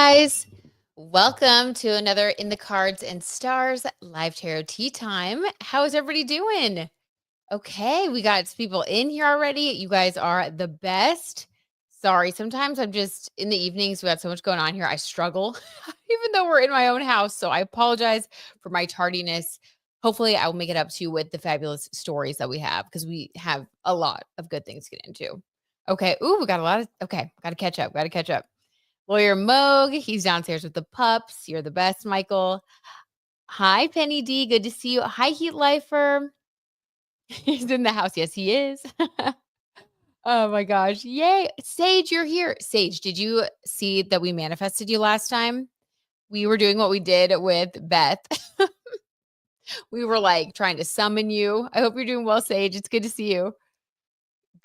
guys. Welcome to another In the Cards and Stars live tarot tea time. How is everybody doing? Okay, we got some people in here already. You guys are the best. Sorry, sometimes I'm just in the evenings. We got so much going on here. I struggle, even though we're in my own house. So I apologize for my tardiness. Hopefully, I will make it up to you with the fabulous stories that we have because we have a lot of good things to get into. Okay. Ooh, we got a lot of. Okay. Got to catch up. Got to catch up. Lawyer Moog, he's downstairs with the pups. You're the best, Michael. Hi, Penny D. Good to see you. Hi, Heat Lifer. He's in the house. Yes, he is. Oh my gosh. Yay. Sage, you're here. Sage, did you see that we manifested you last time? We were doing what we did with Beth. We were like trying to summon you. I hope you're doing well, Sage. It's good to see you.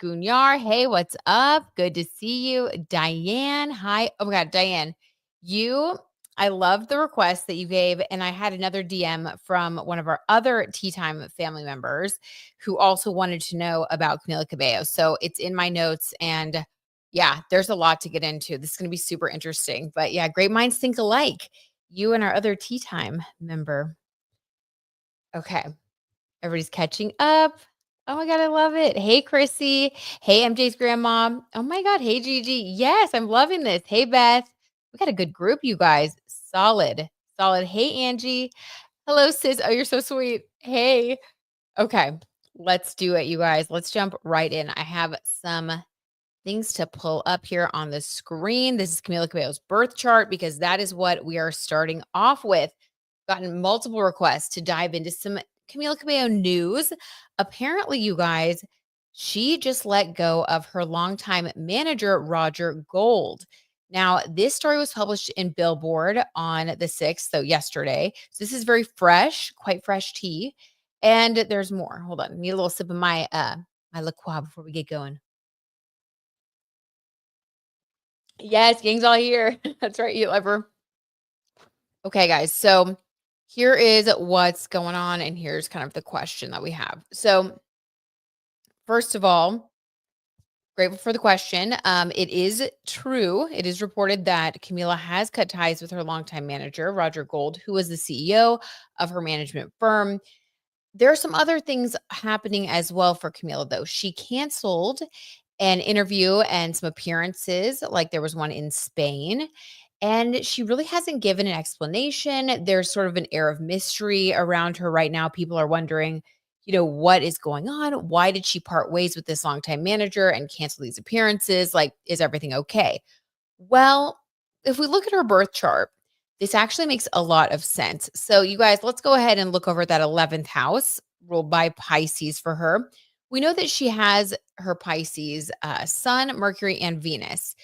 Gunyar, hey, what's up? Good to see you. Diane, hi. Oh my God, Diane, I love the request that you gave. And I had another DM from one of our other Tea Time family members who also wanted to know about Camila Cabello. So it's in my notes. And yeah, there's a lot to get into. This is going to be super interesting. But yeah, great minds think alike. You and our other Tea Time member. Okay. Everybody's catching up. Oh my God, I love it. Hey, Chrissy. Hey, MJ's grandma. Oh my God. Hey, Gigi. Yes, I'm loving this. Hey, Beth. We got a good group, you guys. Solid. Solid. Hey, Angie. Hello, sis. Oh, you're so sweet. Hey. Okay. Let's do it, you guys. Let's jump right in. I have some things to pull up here on the screen. This is Camila Cabello's birth chart because that is what we are starting off with. Gotten multiple requests to dive into some Camila Cabello news. Apparently, you guys, she just let go of her longtime manager, Roger Gold. Now, this story was published in Billboard on the 6th, so yesterday. So this is very fresh, quite fresh tea. And there's more. Hold on. Need a little sip of my La Croix before we get going. Yes, gang's all here. That's right, you ever. Okay, guys. So here is what's going on, and here's kind of the question that we have. So, first of all, grateful for the question. It is true. It is reported that Camila has cut ties with her longtime manager, Roger Gold, who was the CEO of her management firm. There are some other things happening as well for Camila, though. She canceled an interview and some appearances, like there was one in Spain. And she really hasn't given an explanation. There's sort of an air of mystery around her right now. People are wondering, what is going on? Why did she part ways with this longtime manager and cancel these appearances? Like, is everything okay? Well, if we look at her birth chart, this actually makes a lot of sense. So, you guys, let's go ahead and look over that 11th house ruled by Pisces for her. We know that she has her Pisces Sun, Mercury, and Venus.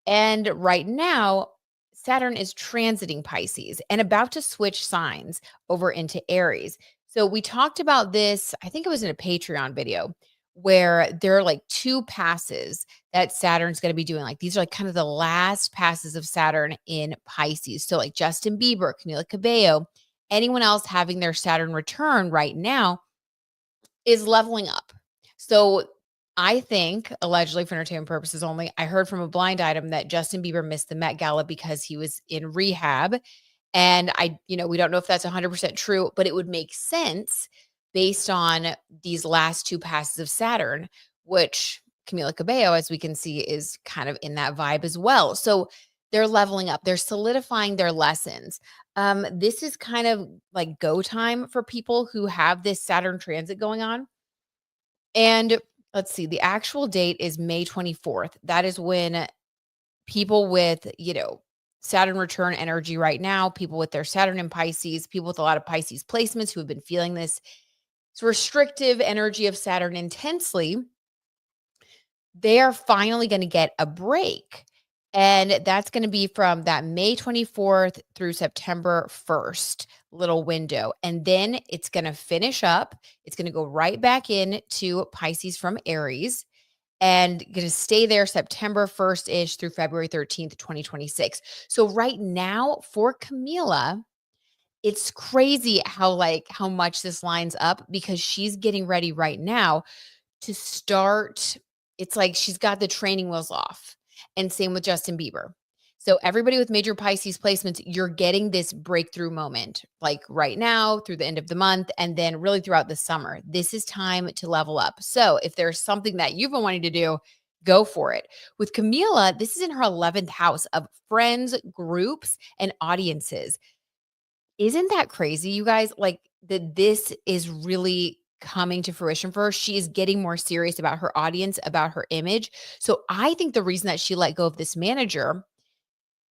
And right now, Saturn is transiting Pisces and about to switch signs over into Aries. So we talked about this, I think it was in a Patreon video, where there are like two passes that Saturn's going to be doing. Like these are like kind of the last passes of Saturn in Pisces. So like Justin Bieber, Camila Cabello, anyone else having their Saturn return right now is leveling up. So I think, allegedly for entertainment purposes only, I heard from a blind item that Justin Bieber missed the Met Gala because he was in rehab. And we don't know if that's 100% true, but it would make sense based on these last two passes of Saturn, which Camila Cabello, as we can see, is kind of in that vibe as well. So they're leveling up, they're solidifying their lessons. This is kind of like go time for people who have this Saturn transit going on. And let's see, the actual date is May 24th. That is when people with, Saturn return energy right now, people with their Saturn in Pisces, people with a lot of Pisces placements who have been feeling this restrictive energy of Saturn intensely, they are finally going to get a break. And that's going to be from that May 24th through September 1st little window. And then it's going to finish up. It's going to go right back into Pisces from Aries and going to stay there September 1st-ish through February 13th, 2026. So right now for Camila, it's crazy how much this lines up because she's getting ready right now to start. It's like she's got the training wheels off. And same with Justin Bieber. So everybody with major Pisces placements, you're getting this breakthrough moment, like right now through the end of the month, and then really throughout the summer. This is time to level up. So if there's something that you've been wanting to do, go for it. With Camila, this is in her 11th house of friends, groups, and audiences. Isn't that crazy, you guys? Like that this is really coming to fruition for her. She is getting more serious about her audience, about her image. So I think the reason that she let go of this manager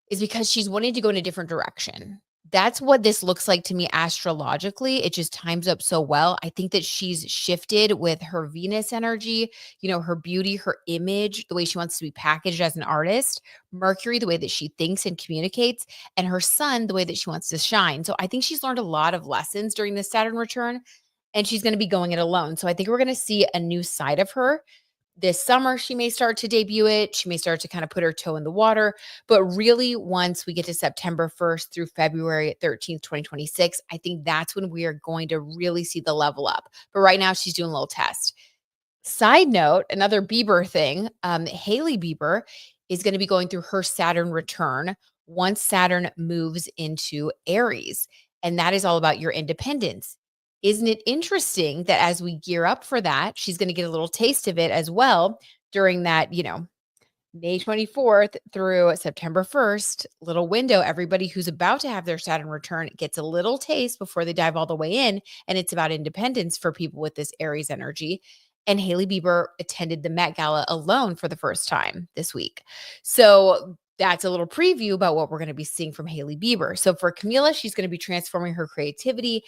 is because she's wanting to go in a different direction. That's what this looks like to me astrologically. It just times up so well. I think that she's shifted with her Venus energy, her beauty, her image, the way she wants to be packaged as an artist, Mercury, the way that she thinks and communicates, and her sun, the way that she wants to shine. So I think she's learned a lot of lessons during this Saturn return, and she's going to be going it alone. So I think we're going to see a new side of her this summer. She may start to debut it. She may start to kind of put her toe in the water. But really, once we get to September 1st through February 13th, 2026, I think that's when we are going to really see the level up. But right now, she's doing a little test. Side note, another Bieber thing, Hailey Bieber is going to be going through her Saturn return once Saturn moves into Aries. And that is all about your independence. Isn't it interesting that as we gear up for that, she's going to get a little taste of it as well during that, May 24th through September 1st, little window. Everybody who's about to have their Saturn return gets a little taste before they dive all the way in. And it's about independence for people with this Aries energy. And Hailey Bieber attended the Met Gala alone for the first time this week. So that's a little preview about what we're going to be seeing from Hailey Bieber. So for Camila, she's going to be transforming her creativity.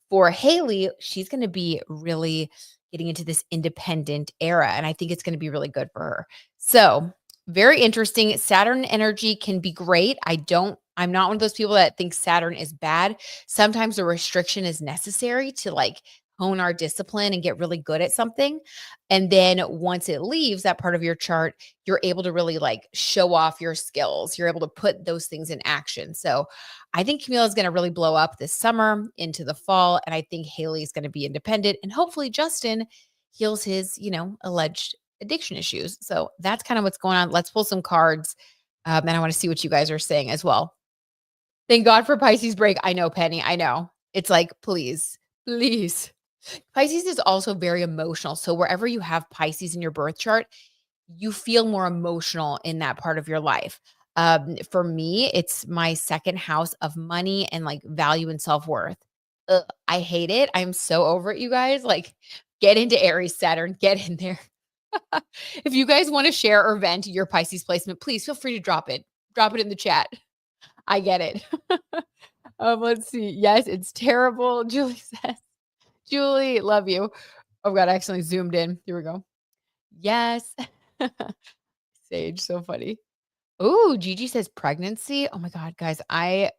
For Hailey, she's going to be really getting into this independent era. And I think it's going to be really good for her. So very interesting. Saturn energy can be great. I'm not one of those people that thinks Saturn is bad. Sometimes a restriction is necessary to hone our discipline and get really good at something. And then once it leaves that part of your chart, you're able to really show off your skills. You're able to put those things in action. So I think Camila is going to really blow up this summer into the fall. And I think Hailey is going to be independent. And hopefully Justin heals his, alleged addiction issues. So that's kind of what's going on. Let's pull some cards. And I want to see what you guys are saying as well. Thank God for Pisces break. I know, Penny. I know. It's like, please, please. Pisces is also very emotional. So wherever you have Pisces in your birth chart, you feel more emotional in that part of your life. For me, it's my second house of money and value and self-worth. I hate it. I'm so over it, you guys. Get into Aries, Saturn, get in there. If you guys want to share or vent your Pisces placement, please feel free to drop it. Drop it in the chat. I get it. Let's see. Yes, it's terrible. Julie says, Julie, love you. Oh God, I accidentally zoomed in. Here we go. Yes. Sage, so funny. Ooh, Gigi says pregnancy. Oh my God, guys, I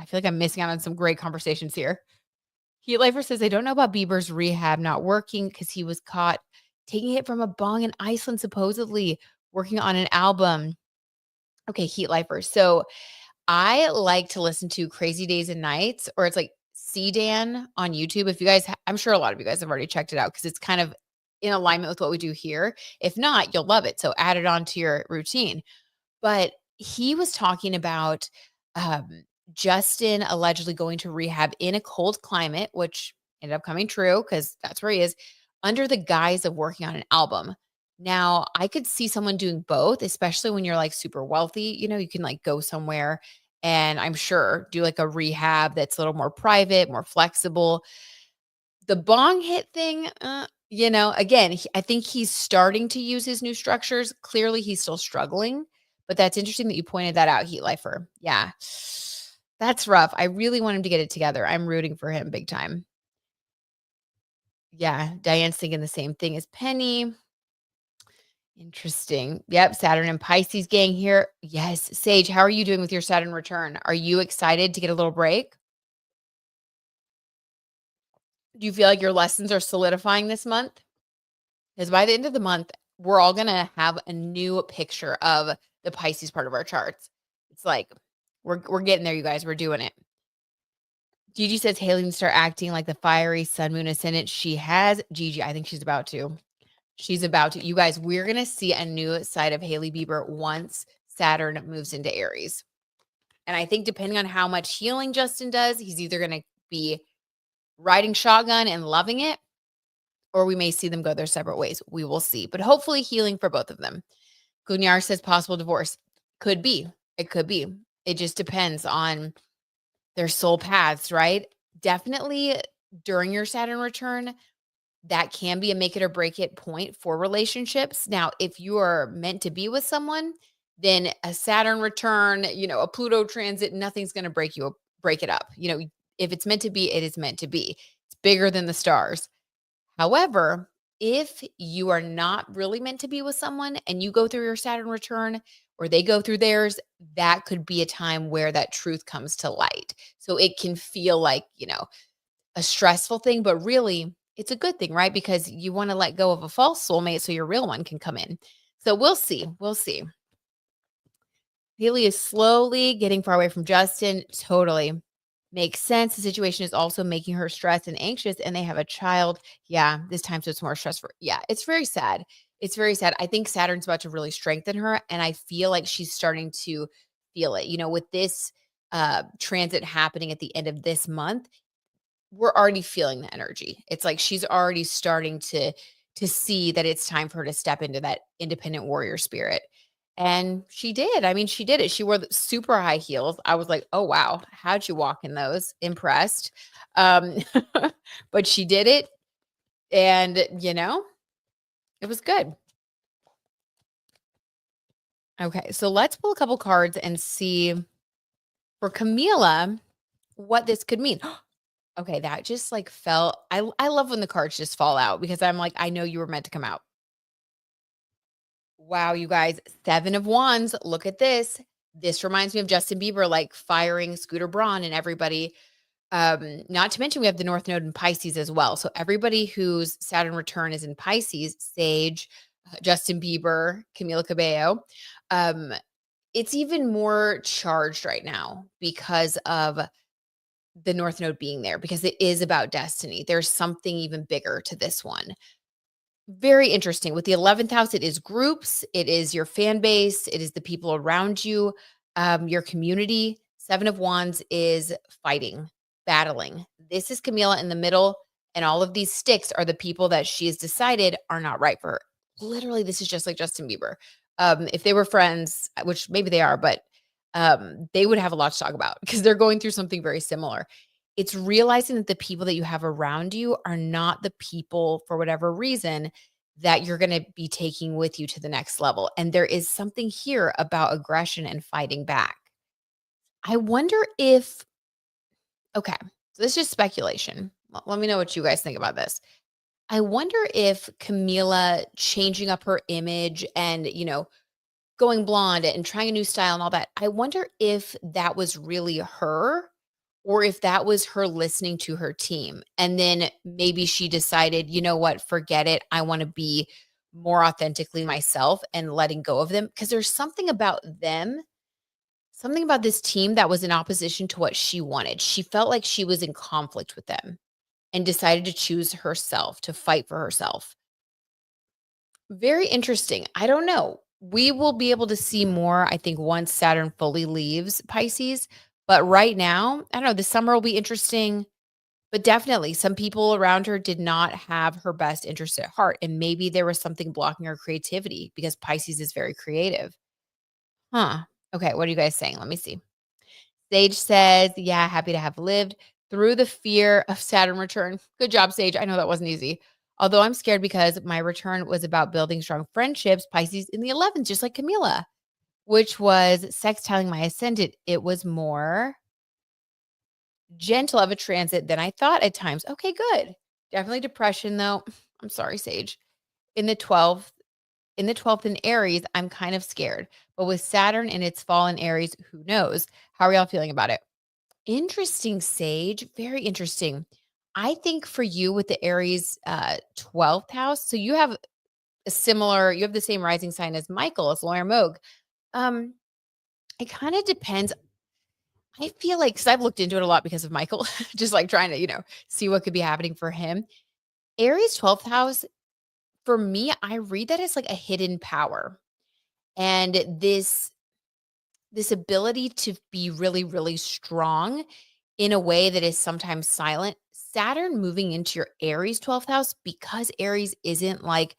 feel like I'm missing out on some great conversations here. Heat Lifer says, I don't know about Bieber's rehab not working because he was caught taking it from a bong in Iceland, supposedly working on an album. Okay, Heat Lifer. So I like to listen to Crazy Days and Nights, or it's like CDan on YouTube. If you guys, I'm sure a lot of you guys have already checked it out because it's kind of in alignment with what we do here. If not, you'll love it. So add it on to your routine. But he was talking about Justin allegedly going to rehab in a cold climate, which ended up coming true because that's where he is, under the guise of working on an album. Now, I could see someone doing both, especially when you're super wealthy. You can go somewhere and I'm sure do a rehab that's a little more private, more flexible. The bong hit thing, again, I think he's starting to use his new structures. Clearly, he's still struggling, but that's interesting that you pointed that out, Heat Lifer. Yeah, that's rough. I really want him to get it together. I'm rooting for him big time. Yeah, Diane's thinking the same thing as Penny. Interesting. Yep, Saturn and Pisces gang here. Yes, Sage, how are you doing with your Saturn return? Are you excited to get a little break? Do you feel like your lessons are solidifying this month? Because by the end of the month, we're all going to have a new picture of the Pisces part of our charts. It's like we're getting there, you guys. We're doing it. Gigi says Hailey needs to start acting like the fiery sun moon ascendant. She has. Gigi, I think she's about to. She's about to. You guys, we're going to see a new side of Hailey Bieber once Saturn moves into Aries. And I think depending on how much healing Justin does, he's either going to be riding shotgun and loving it, or we may see them go their separate ways. We will see. But hopefully healing for both of them. Gunyar says possible divorce. Could be. It could be. It just depends on their soul paths, right? Definitely during your Saturn return, that can be a make it or break it point for relationships. Now, if you are meant to be with someone, then a Saturn return, a Pluto transit, nothing's going to break it up. If it's meant to be, it is meant to be. It's bigger than the stars. However, if you are not really meant to be with someone and you go through your Saturn return or they go through theirs, that could be a time where that truth comes to light. So it can feel like, a stressful thing, but really it's a good thing, right? Because you want to let go of a false soulmate so your real one can come in. So we'll see. We'll see. Haley is slowly getting far away from Justin. Totally makes sense. The situation is also making her stressed and anxious, and they have a child. Yeah, this time so it's more stressful. Yeah, it's very sad. It's very sad. I think Saturn's about to really strengthen her, and I feel like she's starting to feel it. With this transit happening at the end of this month, we're already feeling the energy. It's like she's already starting to see that it's time for her to step into that independent warrior spirit. And she did. I mean, she did it. She wore the super high heels. I was like, "Oh wow, how'd you walk in those?" Impressed. Um but she did it, and it was good. Okay, so let's pull a couple cards and see for Camila what this could mean. Okay, that just like felt I love when the cards just fall out because I'm like, I know you were meant to come out. Wow, you guys, 7 of Wands. Look at this. This reminds me of Justin Bieber like firing Scooter Braun and everybody. Not to mention we have the North Node in Pisces as well. So everybody whose Saturn return is in Pisces, Sage, Justin Bieber, Camila Cabello, um, it's even more charged right now because of the North Node being there because it is about destiny. There's something even bigger to this one. Very interesting. With the 11th house, it is groups, it is your fan base, it is the people around you, your community. 7 of Wands is fighting, battling. This is Camila in the middle, and all of these sticks are the people that she has decided are not right for her. Literally, this is just like Justin Bieber. If they were friends, which maybe they are, but they would have a lot to talk about because they're going through something very similar. It's realizing that the people that you have around you are not the people for whatever reason that you're going to be taking with you to the next level. And there is something here about aggression and fighting back. I wonder if, okay, so this is just speculation. Let me know what you guys think about this. I wonder if Camila changing up her image and, going blonde and trying a new style and all that. I wonder if that was really her or if that was her listening to her team. And then maybe she decided, you know what, forget it. I want to be more authentically myself and letting go of them because there's something about them, something about this team that was in opposition to what she wanted. She felt like she was in conflict with them and decided to choose herself, to fight for herself. Very interesting. I don't know. We will be able to see more, I think, once Saturn fully leaves Pisces. But right now, I don't know, the summer will be interesting. But definitely, some people around her did not have her best interest at heart. And maybe there was something blocking her creativity because Pisces is very creative. Huh. Okay. What are you guys saying? Let me see. Sage says, yeah, happy to have lived through the fear of Saturn return. Good job, Sage. I know that wasn't easy. Although I'm scared because my return was about building strong friendships, Pisces in the 11th, just like Camila, which was sextiling my ascendant. It was more gentle of a transit than I thought at times. Okay, good. Definitely depression though. I'm sorry, Sage. In the 12th, in the 12th in Aries, I'm kind of scared. But with Saturn in its fall in Aries, who knows? How are y'all feeling about it? Interesting, Sage. Very interesting. I think for you with the Aries 12th house, so you have the same rising sign as Michael, as Lawyer Moog. Um, it kind of depends. I feel like because I've looked into it a lot because of Michael, just like trying to, see what could be happening for him. Aries 12th house, for me, I read that as like a hidden power. And this this ability to be really, really strong in a way that is sometimes silent. Saturn moving into your Aries 12th house, because Aries isn't like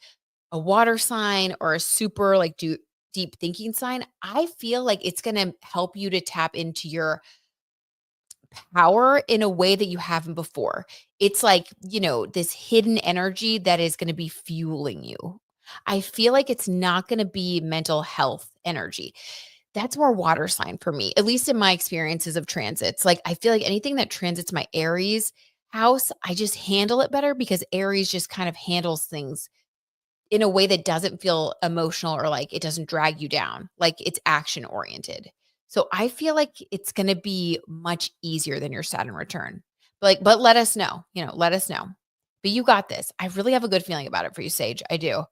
a water sign or a super like deep thinking sign. I feel like it's going to help you to tap into your power in a way that you haven't before. It's like, this hidden energy that is going to be fueling you. I feel like it's not going to be mental health energy. That's more water sign for me, at least in my experiences of transits. Like, I feel like anything that transits my Aries house, I just handle it better because Aries just kind of handles things in a way that doesn't feel emotional or like it doesn't drag you down. Like, it's action oriented. So I feel like it's going to be much easier than your Saturn return. But let us know, let us know. But you got this. I really have a good feeling about it for you, Sage. I do.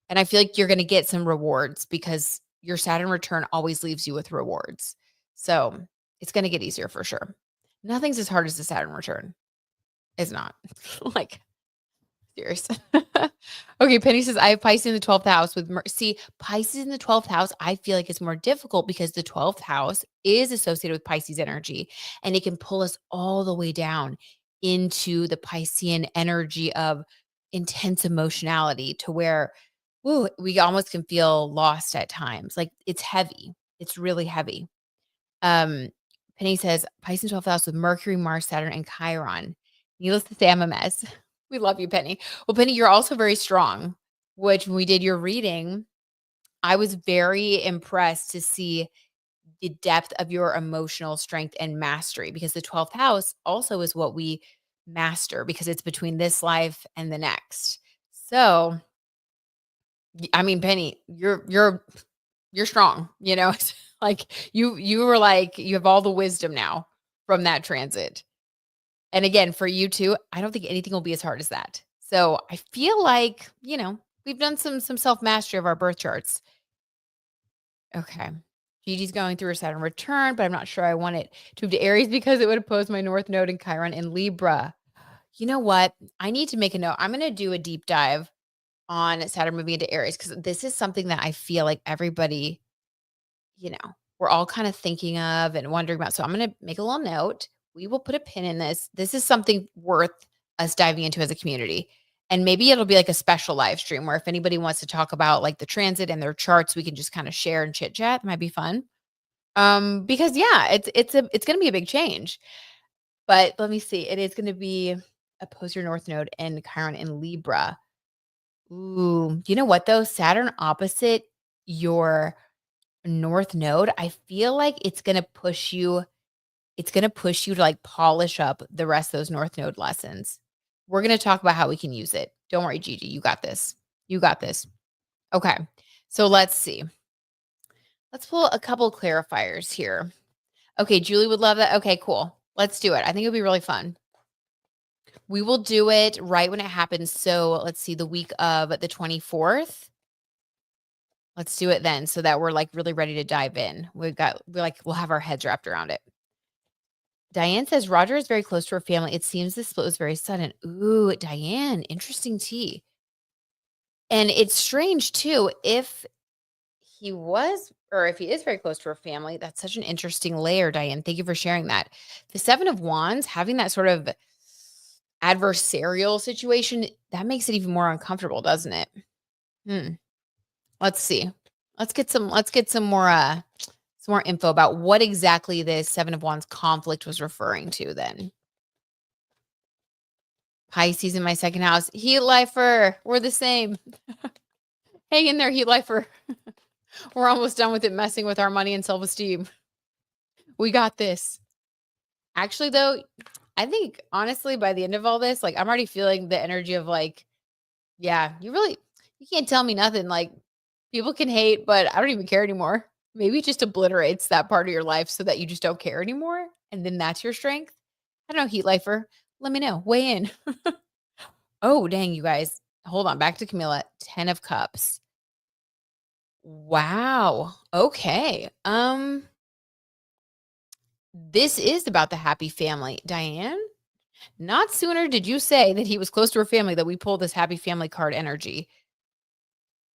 And I feel like you're going to get some rewards because your Saturn return always leaves you with rewards. So it's going to get easier for sure. Nothing's as hard as the Saturn return. It's not. Like, serious. Okay, Penny says, I have Pisces in the 12th house with see, Pisces in the 12th house, I feel like it's more difficult because the 12th house is associated with Pisces energy, and it can pull us all the way down into the Piscean energy of intense emotionality to where, ooh, we almost can feel lost at times. Like, it's heavy. It's really heavy. Um, Penny says, Pisces 12th house with Mercury, Mars, Saturn, and Chiron. Needless to say, I'm a mess. We love you, Penny. Well, Penny, you're also very strong, which when we did your reading, I was very impressed to see the depth of your emotional strength and mastery because the 12th house also is what we master because it's between this life and the next. So, I mean, Penny, you're strong, It's like you were like you have all the wisdom now from that transit. And again, for you too, I don't think anything will be as hard as that. So I feel like, we've done some self-mastery of our birth charts. Okay. Gigi's going through her Saturn return, but I'm not sure I want it to move to Aries because it would oppose my North Node and Chiron in Libra. You know what? I need to make a note. I'm going to do a deep dive on Saturn moving into Aries because this is something that I feel like everybody, you know, we're all kind of thinking of and wondering about. So I'm going to make a little note. We will put a pin in this. This is something worth us diving into as a community. And maybe it'll be like a special live stream where if anybody wants to talk about like the transit and their charts, we can just kind of share and chit chat. It might be fun. Because yeah, it's going to be a big change. But let me see. It is going to be oppose your North Node and Chiron in Libra. Ooh, you know what though? Saturn opposite your North Node, I feel like it's gonna push you to like polish up the rest of those North Node lessons. We're gonna talk about how we can use it. Don't worry, Gigi, you got this. You got this. Okay. So let's see. Let's pull a couple clarifiers here. Okay, Julie would love that. Okay, cool. Let's do it. I think it'll be really fun. We will do it right when it happens. So let's see, the week of the 24th. Let's do it then so that we're like really ready to dive in. We'll have our heads wrapped around it. Diane says Roger is very close to her family. It seems the split was very sudden. Ooh, Diane, interesting tea. And it's strange too, if he was or if he is very close to her family, that's such an interesting layer, Diane. Thank you for sharing that. The 7 of Wands, having that sort of adversarial situation, that makes it even more uncomfortable, doesn't it? Let's see. Let's get some more info about what exactly this 7 of Wands conflict was referring to then. Pisces in my second house. Heat lifer. We're the same. Hang in there, heat lifer. We're almost done with it messing with our money and self-esteem. We got this. Actually, though, I think honestly, by the end of all this, like I'm already feeling the energy of like, yeah, you can't tell me nothing. Like people can hate, but I don't even care anymore. Maybe it just obliterates that part of your life so that you just don't care anymore. And then that's your strength. I don't know, heat lifer. Let me know. Weigh in. Oh, dang, you guys. Hold on. Back to Camila. 10 of Cups. Wow. Okay. This is about the happy family. Diane, not sooner did you say that he was close to her family that we pulled this happy family card energy.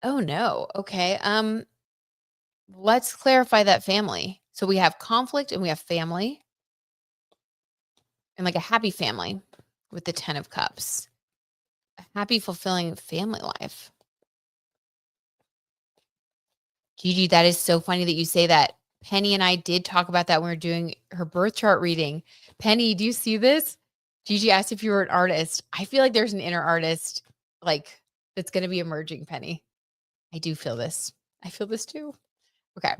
Oh no. Okay. Let's clarify that family. So we have conflict and we have family and like a happy family with the 10 of cups. A happy, fulfilling family life. Gigi, that is so funny that you say that. Penny and I did talk about that when we were doing her birth chart reading. Penny, do you see this? Gigi asked if you were an artist. I feel like there's an inner artist like that's going to be emerging, Penny. I do feel this. I feel this too. Okay.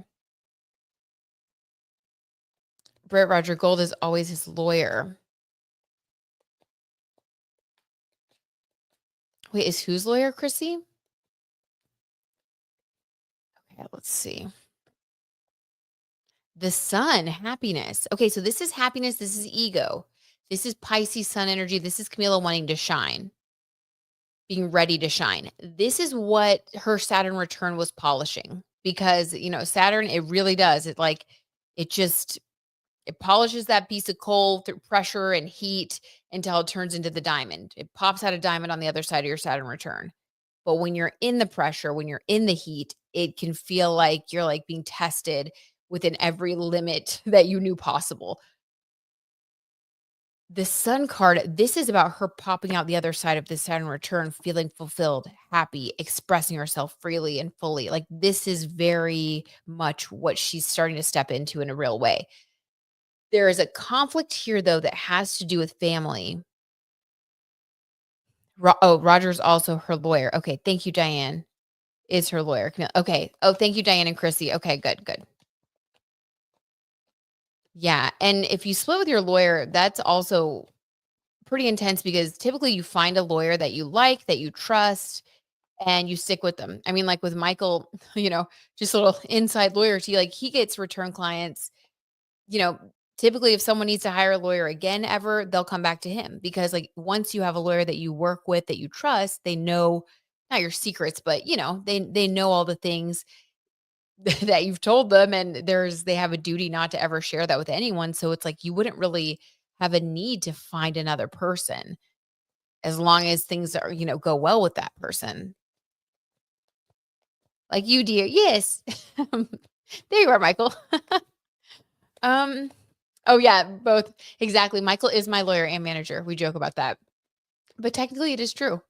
Brett Roger Gold is always his lawyer. Wait, is whose lawyer, Chrissy? Okay, let's see. The sun, happiness. Okay, so this is happiness. This is ego. This is Pisces sun energy. This is Camila wanting to shine, being ready to shine. This is what her Saturn return was polishing because, Saturn, it really does. It just, it polishes that piece of coal through pressure and heat until it turns into the diamond. It pops out a diamond on the other side of your Saturn return. But when you're in the pressure, when you're in the heat, it can feel like you're like being tested within every limit that you knew possible. The sun card, this is about her popping out the other side of the Saturn return, feeling fulfilled, happy, expressing herself freely and fully. Like this is very much what she's starting to step into in a real way. There is a conflict here, though, that has to do with family. Roger's also her lawyer. Okay, thank you, Diane. Is her lawyer. Okay. Oh, thank you, Diane and Chrissy. Okay, good, good. Yeah, and if you split with your lawyer, that's also pretty intense because typically you find a lawyer that you like, that you trust, and you stick with them. I mean, like with Michael, just a little inside loyalty, like he gets return clients, you know, typically if someone needs to hire a lawyer again ever, they'll come back to him because like once you have a lawyer that you work with, that you trust, they know not your secrets, but they know all the things that you've told them, and they have a duty not to ever share that with anyone. So it's like you wouldn't really have a need to find another person as long as things are, go well with that person. Like you, dear. Yes. There you are, Michael. um, oh yeah, both exactly. Michael is my lawyer and manager. We joke about that. But technically it is true.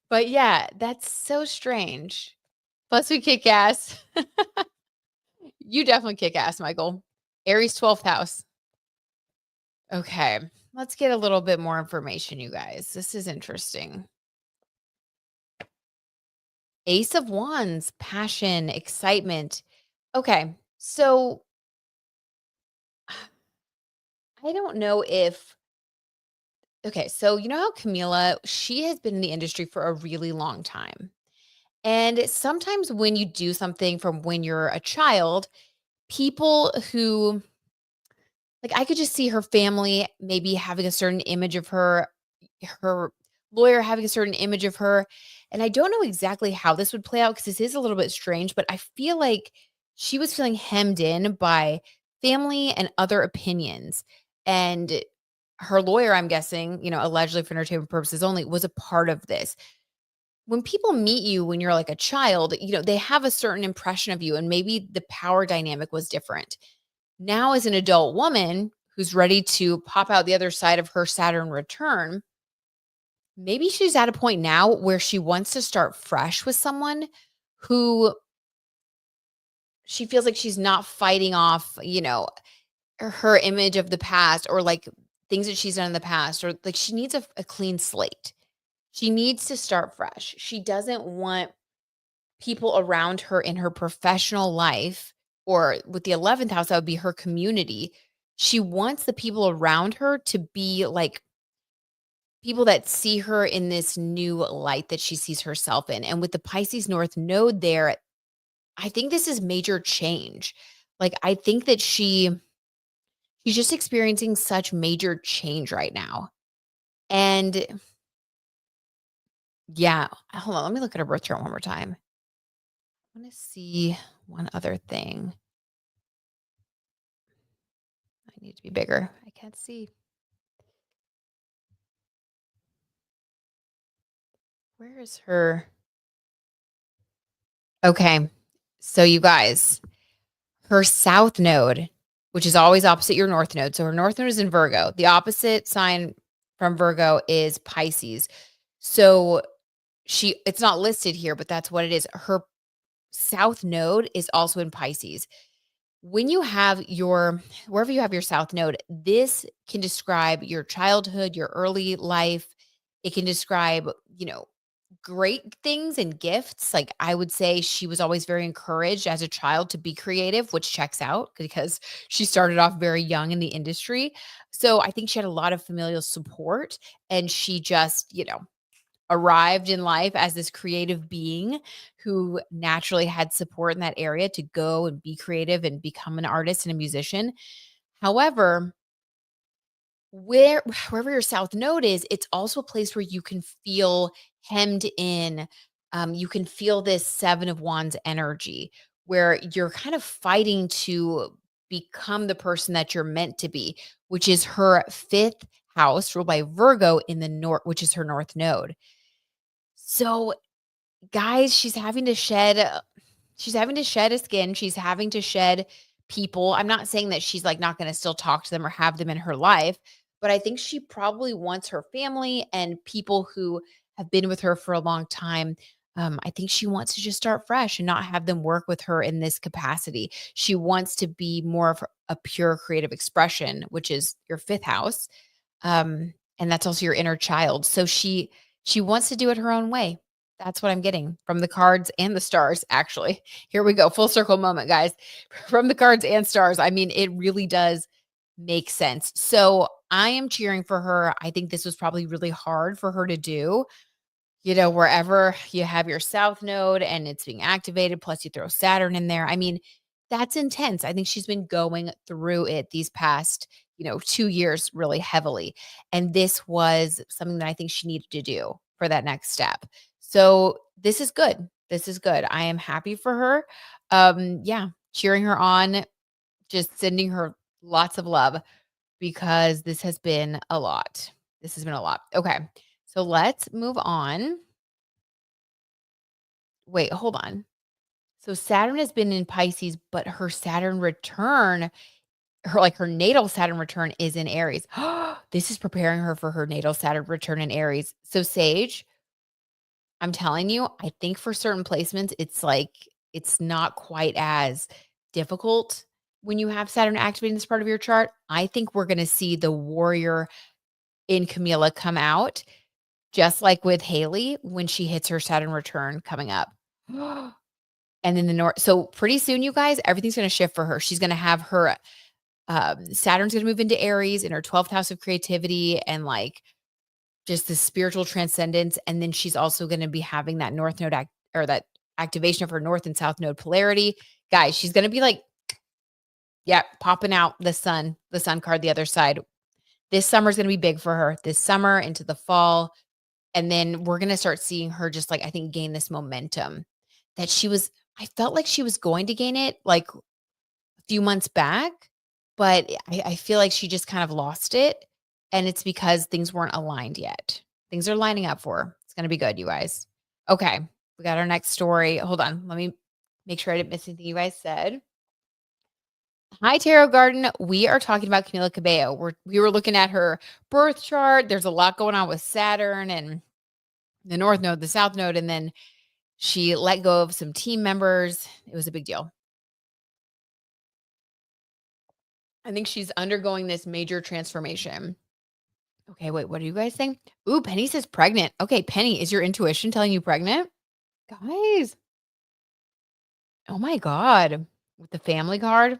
But yeah, that's so strange. Plus we kick ass. You definitely kick ass, Michael. Aries 12th house. Okay, let's get a little bit more information, you guys. This is interesting. Ace of Wands, passion, excitement. Okay, so I don't know if. Okay, so you know how Camila, she has been in the industry for a really long time. And sometimes when you do something from when you're a child, people who like I could just see her family maybe having a certain image of her lawyer having a certain image of her. And I don't know exactly how this would play out because this is a little bit strange, but I feel like she was feeling hemmed in by family and other opinions. And her lawyer, I'm guessing, allegedly for entertainment purposes only, was a part of this. When people meet you when you're like a child, they have a certain impression of you, and maybe the power dynamic was different. Now, as an adult woman who's ready to pop out the other side of her Saturn return, maybe she's at a point now where she wants to start fresh with someone who she feels like she's not fighting off, her image of the past or like things that she's done in the past, or like she needs a clean slate. She needs to start fresh. She doesn't want people around her in her professional life, or with the 11th house, that would be her community. She wants the people around her to be like people that see her in this new light that she sees herself in. And with the Pisces North node there, I think this is major change. Like I think that she's just experiencing such major change right now. And yeah, hold on, let me look at her birth chart one more time. I want to see one other thing. I need to be bigger. I can't see. Where is her? Okay. So you guys, Her south node, which is always opposite your north node. So her north node is in Virgo. The opposite sign from Virgo is Pisces. So it's not listed here, but that's what it is. Her south node is also in Pisces. When you have wherever you have your south node, this can describe your childhood, your early life. It can describe, great things and gifts. Like I would say she was always very encouraged as a child to be creative, which checks out because she started off very young in the industry. So I think she had a lot of familial support and she just, arrived in life as this creative being who naturally had support in that area to go and be creative and become an artist and a musician. However, wherever your south node is, it's also a place where you can feel hemmed in. You can feel this 7 of Wands energy where you're kind of fighting to become the person that you're meant to be, which is her fifth house ruled by Virgo in the north, which is her north node. So guys, she's having to shed a skin, she's having to shed people. I'm not saying that she's, like, not gonna still talk to them or have them in her life, but I think she probably wants her family and people who have been with her for a long time. I think she wants to just start fresh and not have them work with her in this capacity. She wants to be more of a pure creative expression, which is your 5th house, and that's also your inner child. So she wants to do it her own way. That's what I'm getting from the cards and the stars, actually. Here we go. Full circle moment, guys. From the cards and stars. I mean, it really does make sense. So I am cheering for her. I think this was probably really hard for her to do. Wherever you have your south node and it's being activated, plus you throw Saturn in there. I mean, that's intense. I think she's been going through it these past, 2 years really heavily. And this was something that I think she needed to do for that next step. So this is good. This is good. I am happy for her. Yeah, cheering her on, just sending her lots of love because this has been a lot. This has been a lot. Okay. So let's move on. Wait, hold on. So Saturn has been in Pisces, but her Saturn return, her natal Saturn return is in Aries. This is preparing her for her natal Saturn return in Aries. So Sage, I'm telling you, I think for certain placements, it's not quite as difficult when you have Saturn activating this part of your chart. I think we're going to see the warrior in Camila come out, just like with Haley when she hits her Saturn return coming up. And then the north. So pretty soon, you guys, everything's going to shift for her. She's going to have her Saturn's going to move into Aries in her 12th house of creativity and like just the spiritual transcendence. And then she's also going to be having that north node or that activation of her north and south node polarity. Guys, she's going to be like, yeah, popping out the sun card, the other side. This summer is going to be big for her this summer into the fall. And then we're going to start seeing her just like, I think, gain this momentum that I felt like she was going to gain it like a few months back, but I feel like she just kind of lost it. And it's because things weren't aligned yet. Things are lining up for her. It's going to be good, you guys. Okay. We got our next story. Hold on. Let me make sure I didn't miss anything you guys said. Hi, Tarot Garden. We are talking about Camila Cabello. We were looking at her birth chart. There's a lot going on with Saturn and the North Node, the South Node, and then she let go of some team members. It was a big deal. I think she's undergoing this major transformation. Okay, wait, what are you guys saying? Ooh, Penny says pregnant. Okay, Penny, is your intuition telling you pregnant? Guys, oh my God. With the family card?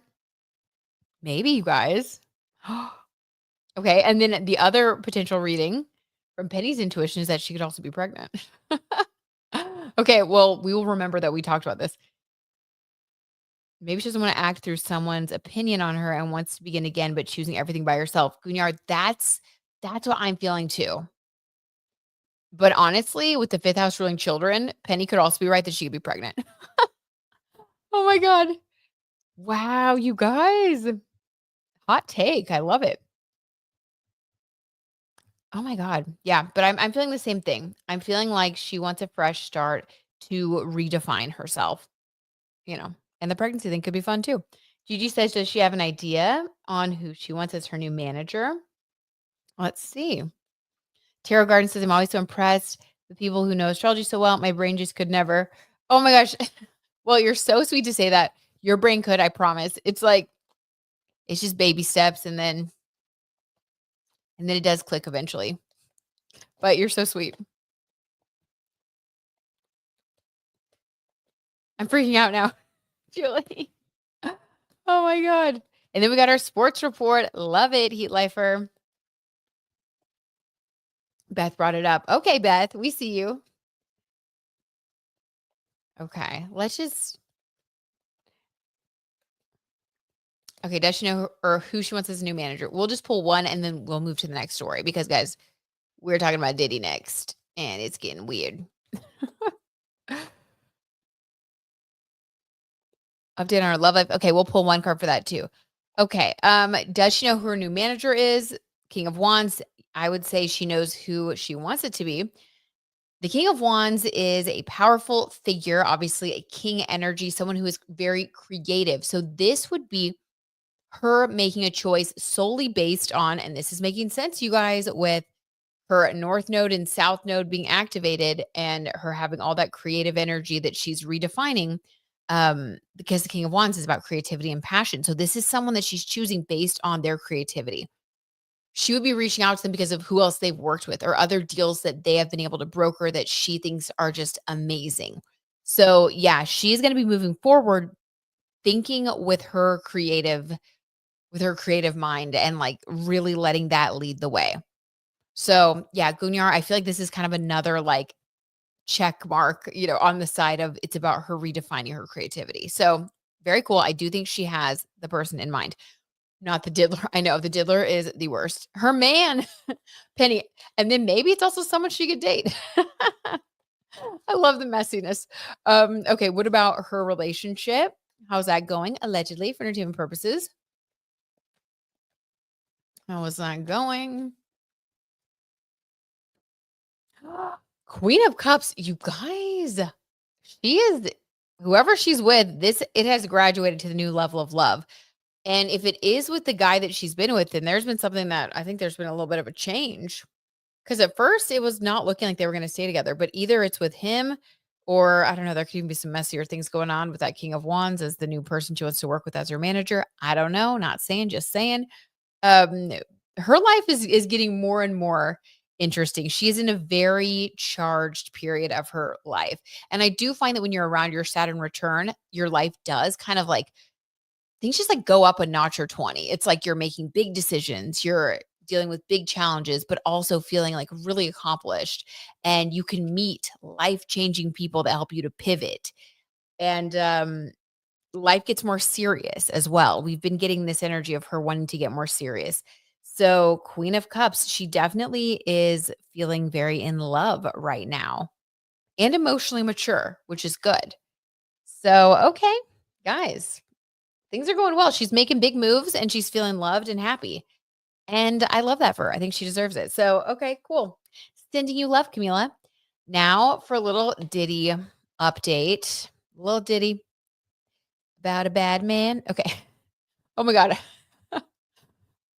Maybe, you guys. Okay, and then the other potential reading from Penny's intuition is that she could also be pregnant. Okay, well, we will remember that we talked about this. Maybe she doesn't want to act through someone's opinion on her and wants to begin again, but choosing everything by herself. Gunyard, that's what I'm feeling too. But honestly, with the 5th house ruling children, Penny could also be right that she could be pregnant. Oh my God. Wow, you guys. Hot take. I love it. Oh my God. Yeah, but I'm feeling the same thing. I'm feeling like she wants a fresh start to redefine herself, and the pregnancy thing could be fun too. Gigi says, does she have an idea on who she wants as her new manager? Let's see. Tarot Garden says, I'm always so impressed with people who know astrology so well. My brain just could never. Oh my gosh. Well, you're so sweet to say that. Your brain could, I promise. It's like, it's just baby steps and then it does click eventually. But you're so sweet. I'm freaking out now, Julie. Oh my God. And then we got our sports report. Love it, Heat Lifer. Beth brought it up. Okay, Beth, we see you. Okay, let's just. Okay, does she know or who she wants as a new manager? We'll just pull one and then we'll move to the next story because, guys, we're talking about Diddy next and it's getting weird. Update on our love life. Okay, we'll pull one card for that too. Okay, does she know who her new manager is? King of Wands. I would say she knows who she wants it to be. The King of Wands is a powerful figure, obviously a king energy, someone who is very creative. So this would be her making a choice solely based on, and this is making sense, you guys, with her North Node and South Node being activated and her having all that creative energy that she's redefining. Because the King of Wands is about creativity and passion. So this is someone that she's choosing based on their creativity. She would be reaching out to them because of who else they've worked with or other deals that they have been able to broker that she thinks are just amazing. So yeah, she's going to be moving forward thinking with her creative mind and like really letting that lead the way. So yeah, Gunyar, I feel like this is kind of another like check mark, on the side of it's about her redefining her creativity. So very cool. I do think she has the person in mind, not the diddler. I know the diddler is the worst. Her man, Penny. And then maybe it's also someone she could date. I love the messiness. Okay, what about her relationship? How's that going? Allegedly, for entertainment purposes. How is that going? Queen of Cups, you guys. She is whoever she's with, it has graduated to the new level of love. And if it is with the guy that she's been with, then there's been something that I think there's been a little bit of a change. Because at first it was not looking like they were going to stay together, but either it's with him or I don't know, there could even be some messier things going on with that King of Wands as the new person she wants to work with as her manager. I don't know, not saying, just saying. Um, her life is getting more and more interesting. She is in a very charged period of her life. And I do find that when you're around your Saturn return, your life does kind of like things just like go up a notch or 20. It's like you're making big decisions, you're dealing with big challenges, but also feeling like really accomplished. And you can meet life-changing people that help you to pivot. And life gets more serious as well. We've been getting this energy of her wanting to get more serious. So, Queen of Cups, she definitely is feeling very in love right now and emotionally mature, which is good. So, okay, guys, things are going well. She's making big moves and she's feeling loved and happy. And I love that for her. I think she deserves it. So, okay, cool. Sending you love, Camila. Now for a little Diddy update. Little Diddy about a bad man. Okay. Oh my God.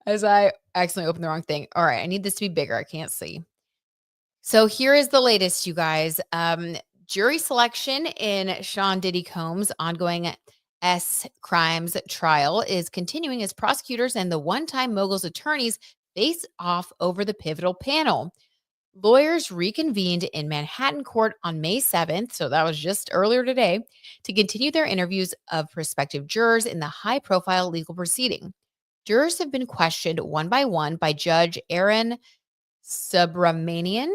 As I accidentally opened the wrong thing. All right. I need this to be bigger. I can't see. So here is the latest, you guys. Jury selection in Sean Diddy Combs' ongoing S crimes trial is continuing as prosecutors and the one-time mogul's attorneys face off over the pivotal panel. Lawyers reconvened in Manhattan court on May 7th, so that was just earlier today, to continue their interviews of prospective jurors in the high-profile legal proceeding. Jurors have been questioned one by one by Judge Aaron Subramanian,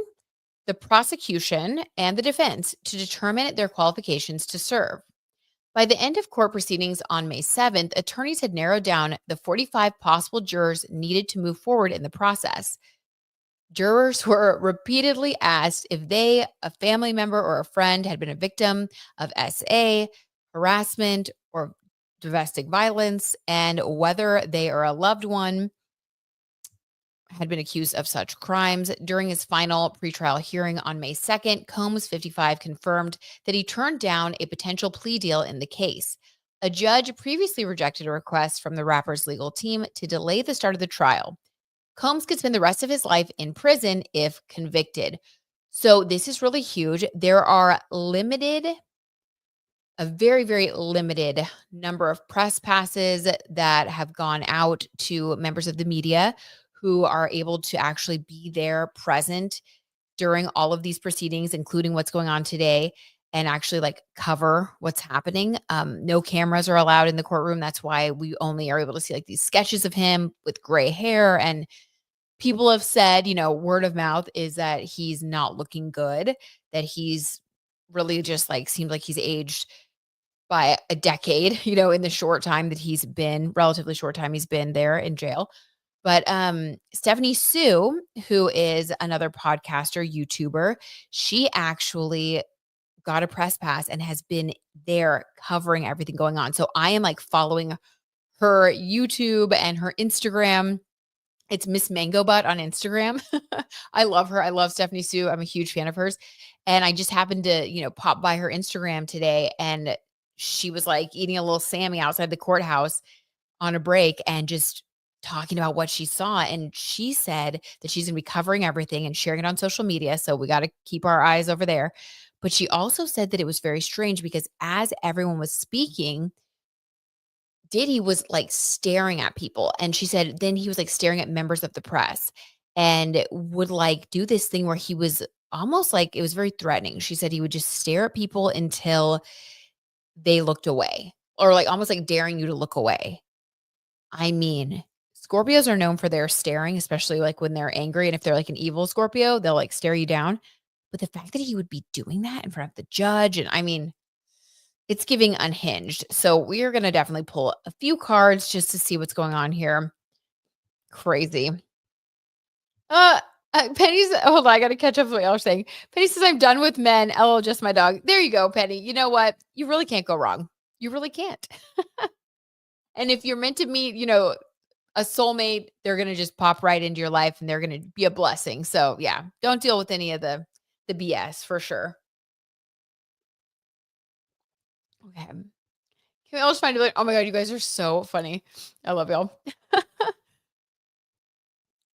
the prosecution, and the defense to determine their qualifications to serve. By the end of court proceedings on May 7th, attorneys had narrowed down the 45 possible jurors needed to move forward in the process. Jurors were repeatedly asked if they, a family member, or a friend had been a victim of SA, harassment, or domestic violence, and whether they or a loved one had been accused of such crimes. During his final pretrial hearing on May 2nd, Combs, 55, confirmed that he turned down a potential plea deal in the case. A judge previously rejected a request from the rapper's legal team to delay the start of the trial. Combs could spend the rest of his life in prison if convicted. So this is really huge. There are a very, very limited number of press passes that have gone out to members of the media who are able to actually be there present during all of these proceedings, including what's going on today, and actually like cover what's happening. No cameras are allowed in the courtroom. That's why we only are able to see like these sketches of him with gray hair. And people have said, word of mouth is that he's not looking good, that he's really just like seems like he's aged by a decade, in the relatively short time he's been there in jail. But Stephanie Sue, who is another podcaster, YouTuber, she actually got a press pass and has been there covering everything going on. So I am like following her YouTube and her Instagram. It's Miss Mango Butt on Instagram. I love her. I love Stephanie Sue. I'm a huge fan of hers. And I just happened to, pop by her Instagram today, and she was like eating a little Sammy outside the courthouse on a break and just talking about what she saw. And she said that she's going to be covering everything and sharing it on social media. So we got to keep our eyes over there. But she also said that it was very strange because as everyone was speaking, Diddy was like staring at people. And she said then he was like staring at members of the press and would like do this thing where he was almost like it was very threatening. She said he would just stare at people until they looked away, or like almost like daring you to look away. I mean, Scorpios are known for their staring, especially like when they're angry. And if they're like an evil Scorpio, they'll like stare you down. But the fact that he would be doing that in front of the judge, and I mean, it's giving unhinged. So we are going to definitely pull a few cards just to see what's going on here. Crazy. Uh, Penny's, hold on, I got to catch up with what y'all are saying. Penny says, I'm done with men. LOL, just my dog. There you go, Penny. You know what? You really can't go wrong. You really can't. And if you're meant to meet, a soulmate, they're going to just pop right into your life and they're going to be a blessing. So yeah, don't deal with any of the BS for sure. Okay. Can we all just find like, oh my God, you guys are so funny. I love y'all.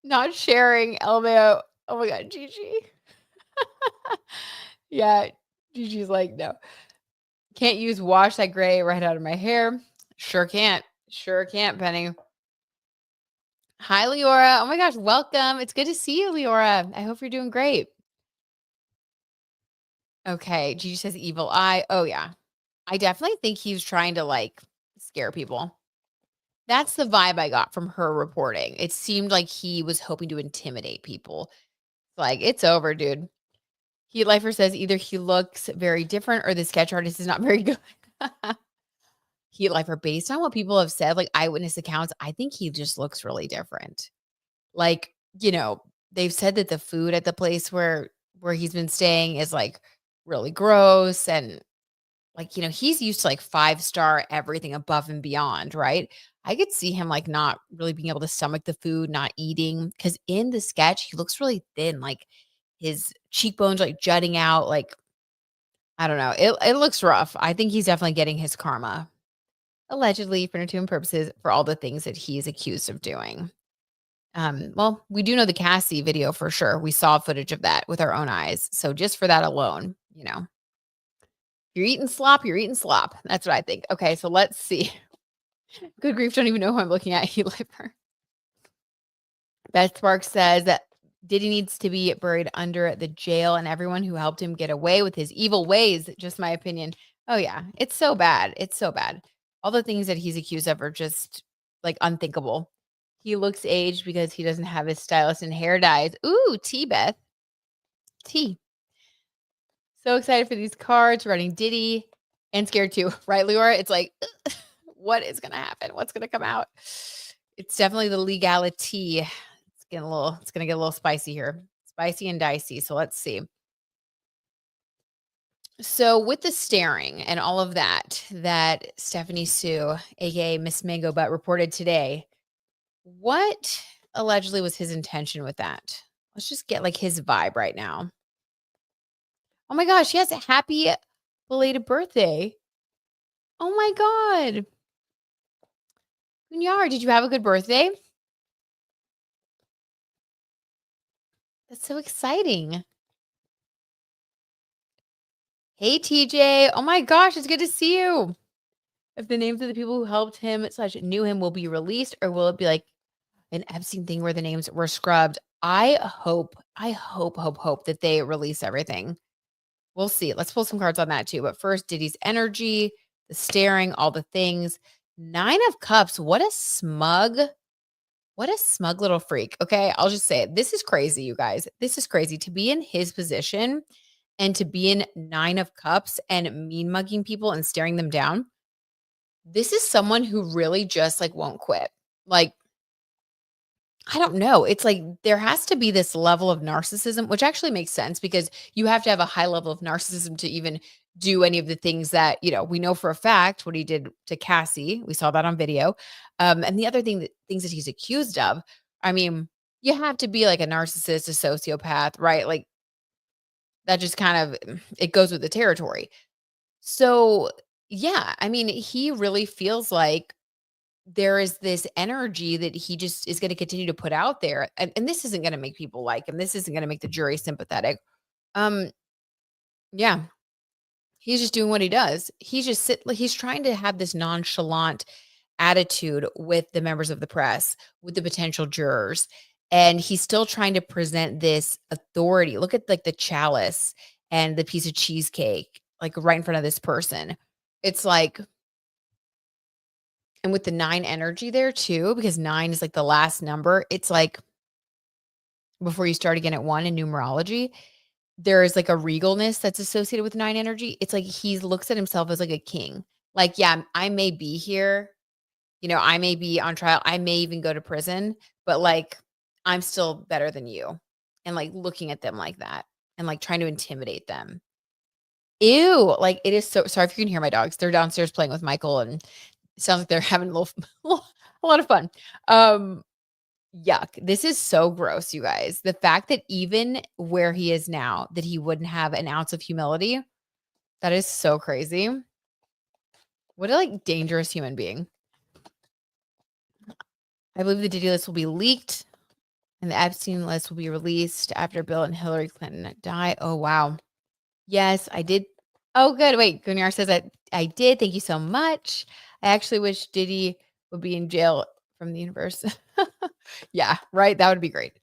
Not sharing, LMAO. Oh my God, Gigi. Yeah, Gigi's like, no. Can't use wash that gray right out of my hair. Sure can't. Sure can't, Penny. Hi, Leora. Oh my gosh, welcome. It's good to see you, Leora. I hope you're doing great. Okay, Gigi says evil eye. Oh yeah. I definitely think he's trying to like scare people. That's the vibe I got from her reporting. It seemed like he was hoping to intimidate people. Like, it's over, dude. Heat Lifer says either he looks very different or the sketch artist is not very good. Heat Lifer, based on what people have said, like eyewitness accounts, I think he just looks really different. Like, they've said that the food at the place where he's been staying is like really gross, and like, he's used to like 5-star everything above and beyond, right? I could see him like not really being able to stomach the food, not eating, because in the sketch, he looks really thin, like his cheekbones like jutting out. Like, I don't know. It looks rough. I think he's definitely getting his karma, allegedly, for entertainment purposes, for all the things that he is accused of doing. Well, we do know the Cassie video for sure. We saw footage of that with our own eyes. So just for that alone, you're eating slop, you're eating slop. That's what I think. Okay, so let's see. Good grief, don't even know who I'm looking at. He liver. Beth Sparks says that Diddy needs to be buried under the jail and everyone who helped him get away with his evil ways. Just my opinion. Oh, yeah. It's so bad. It's so bad. All the things that he's accused of are just like unthinkable. He looks aged because he doesn't have his stylist and hair dyes. Ooh, T, Beth. T. So excited for these cards, running Diddy, and scared too. Right, Leora? It's like, what is going to happen? What's going to come out? It's definitely the legality. It's going to get a little spicy here. Spicy and dicey. So let's see. So with the staring and all of that Stephanie Sue, aka Miss Mango Butt, reported today, what allegedly was his intention with that? Let's just get like his vibe right now. Oh my gosh, yes, happy belated birthday. Oh my god. Kunyar, did you have a good birthday? That's so exciting. Hey, TJ. Oh my gosh, it's good to see you. If the names of the people who helped him slash knew him will be released, or will it be like an Epstein thing where the names were scrubbed? I hope that they release everything. We'll see. Let's pull some cards on that too. But first, Diddy's energy, the staring, all the things. 9 of Cups. What a smug little freak. Okay. I'll just say it. This is crazy, you guys. This is crazy to be in his position and to be in 9 of Cups and mean mugging people and staring them down. This is someone who really just like won't quit. Like, I don't know. It's like there has to be this level of narcissism, which actually makes sense because you have to have a high level of narcissism to even do any of the things that, we know for a fact what he did to Cassie. We saw that on video. And the other things that he's accused of, I mean, you have to be like a narcissist, a sociopath, right? Like that just kind of it goes with the territory. So, yeah, I mean, he really feels like there is this energy that he just is gonna continue to put out there, and this isn't gonna make people like him, this isn't gonna make the jury sympathetic. Um, yeah, he's just doing what he does. He's trying to have this nonchalant attitude with the members of the press, with the potential jurors, and he's still trying to present this authority. Look at, like, the chalice and the piece of cheesecake, like, right in front of this person. It's like and with the 9 energy there too, because 9 is, like, the last number, it's like before you start again at 1 in numerology, there is, like, a regalness that's associated with 9 energy. It's like he looks at himself as, like, a king. Like, "Yeah, I may be here, I may be on trial, I may even go to prison, but, like, I'm still better than you." And, like, looking at them like that and, like, trying to intimidate them. Ew, like, it is so sorry if you can hear my dogs. They're downstairs playing with Michael, and it sounds like they're having a little a lot of fun. Um, yuck. This is so gross, you guys. The fact that even where he is now, that he wouldn't have an ounce of humility, that is so crazy. What a, like, dangerous human being. I believe the Diddy list will be leaked and the Epstein list will be released after Bill and Hillary Clinton die. Oh, wow. Yes, I did. Oh, good. Wait, Gunyar says that I did. Thank you so much. I actually wish Diddy would be in jail from the universe. Yeah, right. That would be great.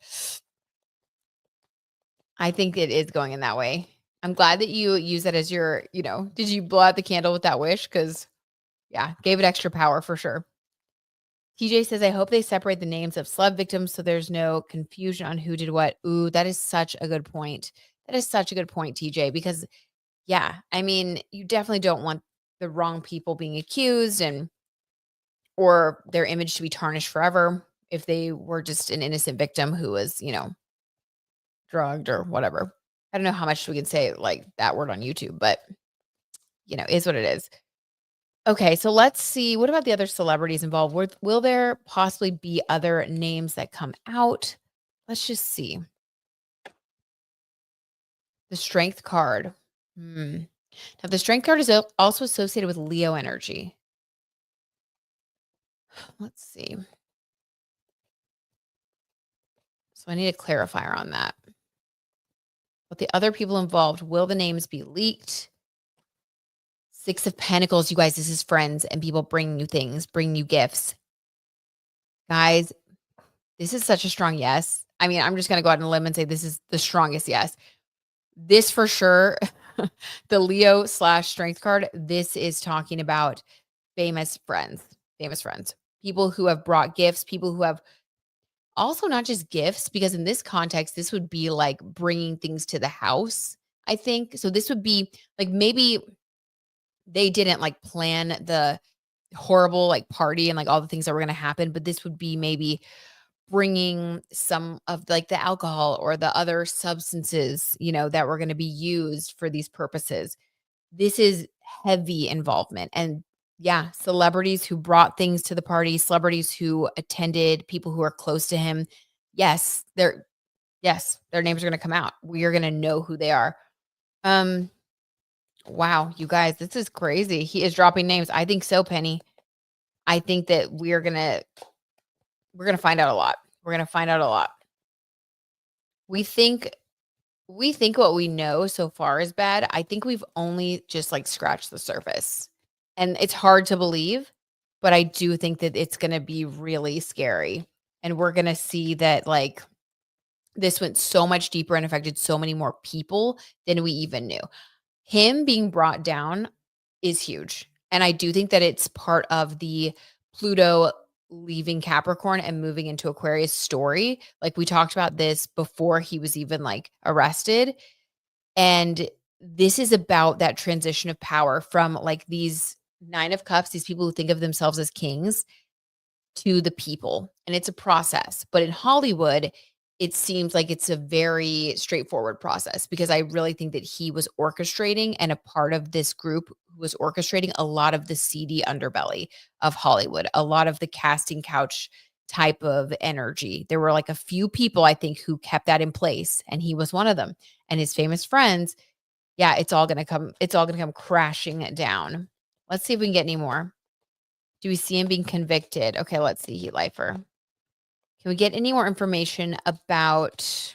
I think it is going in that way. I'm glad that you use that as your, did you blow out the candle with that wish? Because, yeah, gave it extra power for sure. TJ says, I hope they separate the names of slug victims so there's no confusion on who did what. Ooh, that is such a good point. That is such a good point, TJ, because, yeah, I mean, you definitely don't want the wrong people being accused or their image to be tarnished forever if they were just an innocent victim who was, drugged or whatever. I don't know how much we can say like that word on YouTube, but is what it is. Okay, so let's see. What about the other celebrities involved? Will there possibly be other names that come out? Let's just see. The strength card. Hmm. Now, the strength card is also associated with Leo energy. Let's see. So I need a clarifier on that. But the other people involved, will the names be leaked? 6 of Pentacles, you guys, this is friends and people bringing you things, bringing you gifts. Guys, this is such a strong yes. I mean, I'm just going to go out on a limb and say this is the strongest yes. This for sure, the Leo slash strength card, this is talking about famous friends, people who have brought gifts, people who have also not just gifts, because in this context, this would be like bringing things to the house, I think. So this would be like maybe they didn't like plan the horrible like party and like all the things that were going to happen, but this would be maybe bringing some of like the alcohol or the other substances, that were going to be used for these purposes. This is heavy involvement. And yeah, celebrities who brought things to the party, celebrities who attended, people who are close to him. Yes, their names are going to come out. We are going to know who they are. Um Wow, you guys, this is crazy. He is dropping names. I think so, Penny. I think that we're gonna find out a lot. We're gonna find out a lot. We think we think what we know so far is bad. I think we've only just like scratched the surface. And it's hard to believe, but I do think that it's gonna be really scary. And we're gonna see that like this went so much deeper and affected so many more people than we even knew. Him being brought down is huge, and I do think that it's part of the Pluto leaving Capricorn and moving into Aquarius story. Like, we talked about this before he was even, like, arrested, and this is about that transition of power from, like, these 9 of Cups, these people who think of themselves as kings, to the people, and it's a process. But in Hollywood, it seems like it's a very straightforward process because I really think that he was orchestrating and a part of this group who was orchestrating a lot of the seedy underbelly of Hollywood, a lot of the casting couch type of energy. There were like a few people I think who kept that in place, and he was one of them. And his famous friends, yeah, it's all gonna come crashing down. Let's see if we can get any more. Do we see him being convicted? Okay, let's see, Heat Lifer. Can we get any more information about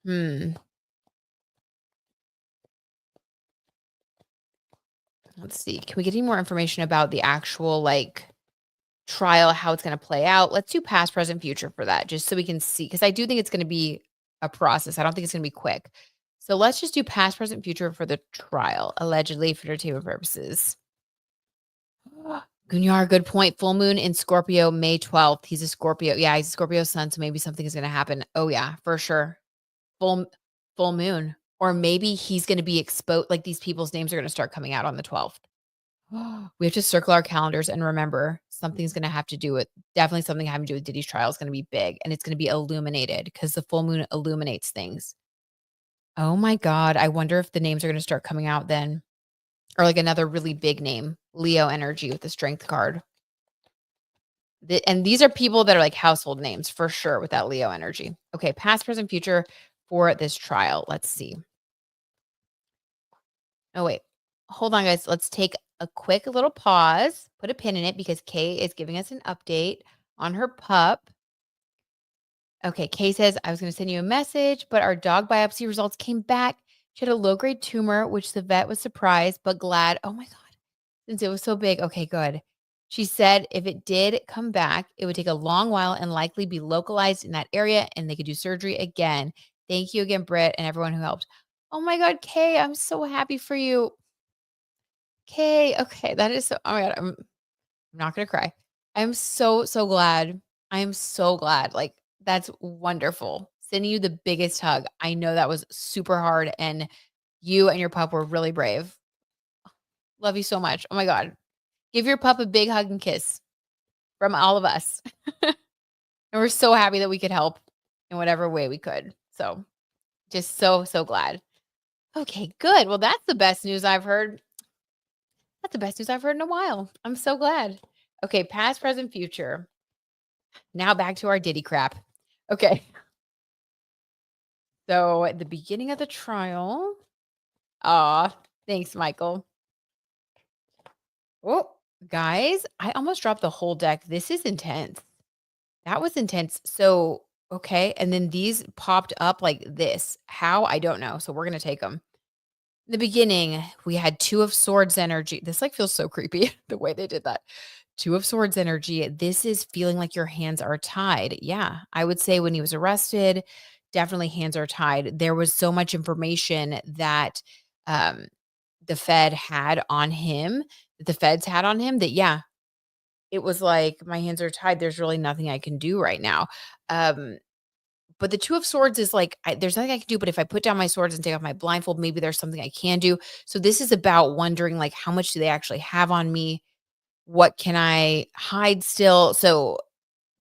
hmm, let's see. Can we get any more information about the actual, like, trial, how it's gonna play out? Let's do past, present, future for that, just so we can see, because I do think it's gonna be a process. I don't think it's gonna be quick. So let's just do past, present, future for the trial, allegedly for entertainment purposes. Gunyar, good point. Full moon in Scorpio, May 12th. He's a Scorpio. Yeah, he's a Scorpio sun, so maybe something is gonna happen. Oh, yeah, for sure. Full full moon, or maybe he's gonna be exposed, like, these people's names are gonna start coming out on the 12th. We have to circle our calendars and remember something's gonna have to do with definitely something having to do with Diddy's trial is gonna be big, and it's gonna be illuminated because the full moon illuminates things. Oh my god, I wonder if the names are gonna start coming out then, or, like, another really big name, Leo energy with the strength card. And these are people that are, like, household names for sure with that Leo energy. Okay, past, present, future for this trial. Let's see. Oh, wait. Hold on, guys. Let's take a quick little pause, put a pin in it because Kay is giving us an update on her pup. Okay, Kay says, I was going to send you a message, but our dog biopsy results came back. She had a low grade tumor, which the vet was surprised but glad. Oh my God, since it was so big. Okay, good. She said if it did come back, it would take a long while and likely be localized in that area and they could do surgery again. Thank you again, Britt, and everyone who helped. Oh my God, Kay, I'm so happy for you. Okay, that is so oh my god, I'm not gonna cry. I'm so, so glad. I am so glad, like, that's wonderful. Sending you the biggest hug. I know that was super hard, and you and your pup were really brave. Love you so much. Oh my god. Give your pup a big hug and kiss from all of us. And we're so happy that we could help in whatever way we could. So, just so, so glad. Okay, good. Well, that's the best news I've heard. That's the best news I've heard in a while. I'm so glad. Okay, past, present, future. Now back to our Diddy crap. Okay. So at the beginning of the trial, aw, thanks, Michael. Oh, guys, I almost dropped the whole deck. This is intense. That was intense. So, okay. And then these popped up like this. How? I don't know. So we're going to take them. The beginning, we had 2 of Swords energy. This, like, feels so creepy, the way they did that. 2 of Swords energy. This is feeling like your hands are tied. Yeah, I would say when he was arrested, definitely hands are tied. There was so much information that, um, the Fed had on him, that the feds had on him that, yeah, it was like, "My hands are tied. There's really nothing I can do right now." Um, but the 2 of Swords is like, there's nothing I can do, but if I put down my swords and take off my blindfold, maybe there's something I can do. So this is about wondering, like, how much do they actually have on me? What can I hide still? So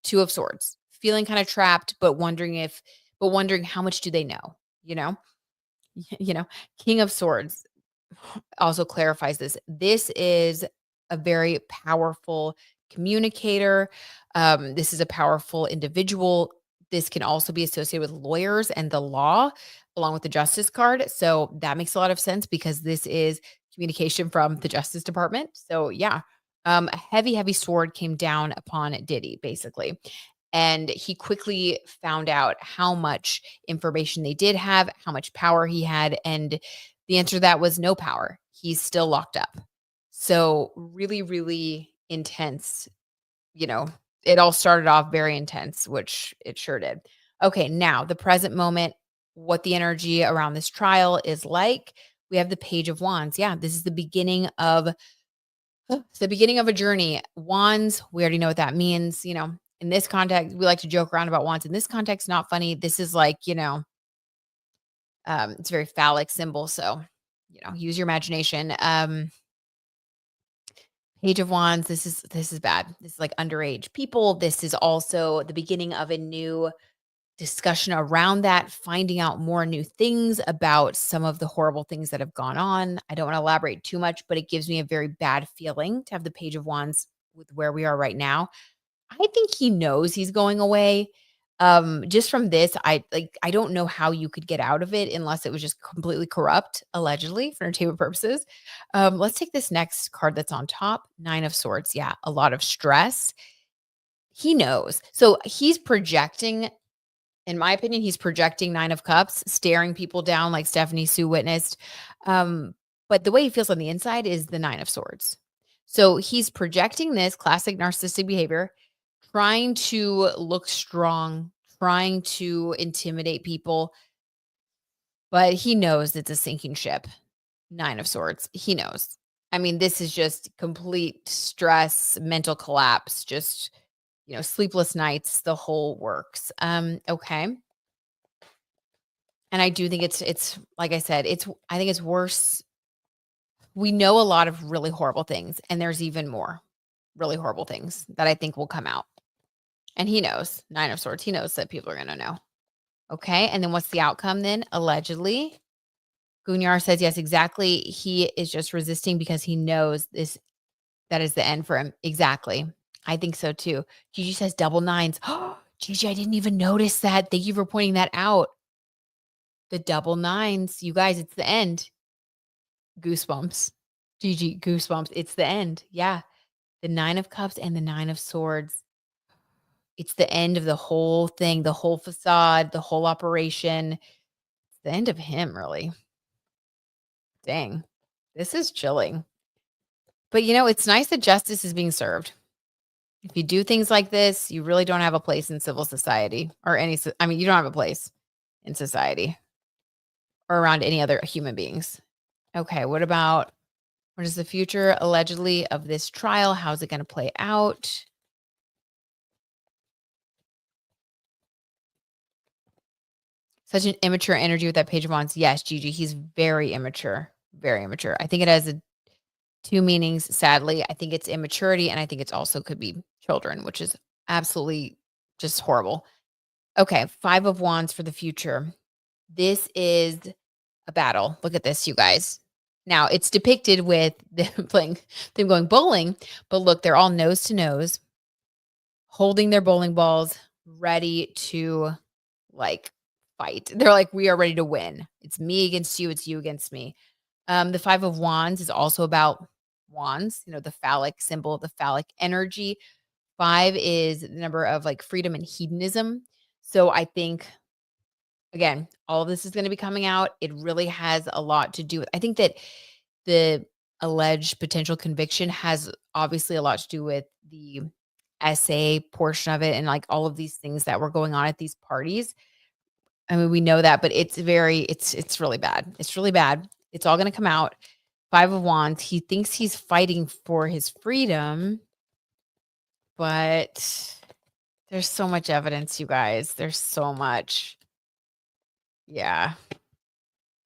2 of Swords, feeling kind of trapped, but wondering how much do they know, you know? You know, King of Swords also clarifies this. This is a very powerful communicator. This is a powerful individual, This can also be associated with lawyers and the law, along with the justice card. So that makes a lot of sense because this is communication from the Justice Department. So yeah, a heavy, heavy sword came down upon Diddy, basically. And he quickly found out how much information they did have, how much power he had. And the answer to that was no power. He's still locked up. So really, really intense, you know, it all started off very intense, which it sure did. Okay, now the present moment, what the energy around this trial is like. We have the Page of Wands. Yeah, this is the beginning of it's the beginning of a journey. Wands, we already know what that means. In this context, we like to joke around about wands. In this context, not funny. This is like, it's a very phallic symbol. So, use your imagination. Page of Wands, this is bad. This is like underage people. This is also the beginning of a new discussion around that, finding out more new things about some of the horrible things that have gone on. I don't want to elaborate too much, but it gives me a very bad feeling to have the Page of Wands with where we are right now. I think he knows he's going away. Just from this, I don't know how you could get out of it unless it was just completely corrupt, allegedly, for entertainment purposes. Let's take this next card that's on top, Nine of Swords. Yeah, a lot of stress. He knows. So he's projecting, in my opinion, he's projecting Nine of Cups, staring people down like Stephanie Sue witnessed. But the way he feels on the inside is the Nine of Swords. So he's projecting this classic narcissistic behavior, trying to look strong, trying to intimidate people, but he knows it's a sinking ship. Nine of Swords. He knows. I mean, this is just complete stress, mental collapse, just, sleepless nights, the whole works. Okay. And I do think it's like I said, I think it's worse. We know a lot of really horrible things, and there's even more really horrible things that I think will come out. And he knows, Nine of Swords, he knows that people are going to know. Okay. And then what's the outcome then? Allegedly, Gunyar says, yes, exactly. He is just resisting because he knows that is the end for him. Exactly. I think so too. Gigi says double nines. Oh, Gigi, I didn't even notice that. Thank you for pointing that out. The double nines. You guys, it's the end. Goosebumps. Gigi, goosebumps. It's the end. Yeah. The Nine of Cups and the Nine of Swords. It's the end of the whole thing, the whole facade, the whole operation. It's the end of him, really. Dang. This is chilling. But it's nice that justice is being served. If you do things like this, you really don't have a place in civil society or you don't have a place in society or around any other human beings. Okay, what is the future allegedly of this trial? How's it going to play out? Such an immature energy with that Page of Wands. Yes, Gigi, he's very immature. Very immature. I think it has two meanings, sadly. I think it's immaturity, and I think it's also could be children, which is absolutely just horrible. Okay, Five of Wands for the future. This is a battle. Look at this, you guys. Now, it's depicted with them going bowling, but look, they're all nose to nose, holding their bowling balls, ready to like fight. They're like, we are ready to win. It's me against you, it's you against me. The Five of Wands is also about wands, the phallic symbol, the phallic energy. Five is the number of like freedom and hedonism. So I think, again, all of this is going to be coming out. It really has a lot to do with, I think that the alleged potential conviction has obviously a lot to do with the essay portion of it and like all of these things that were going on at these parties. I mean, we know that, but it's really bad. It's really bad. It's all going to come out. Five of Wands. He thinks he's fighting for his freedom, but there's so much evidence, you guys. There's so much. Yeah.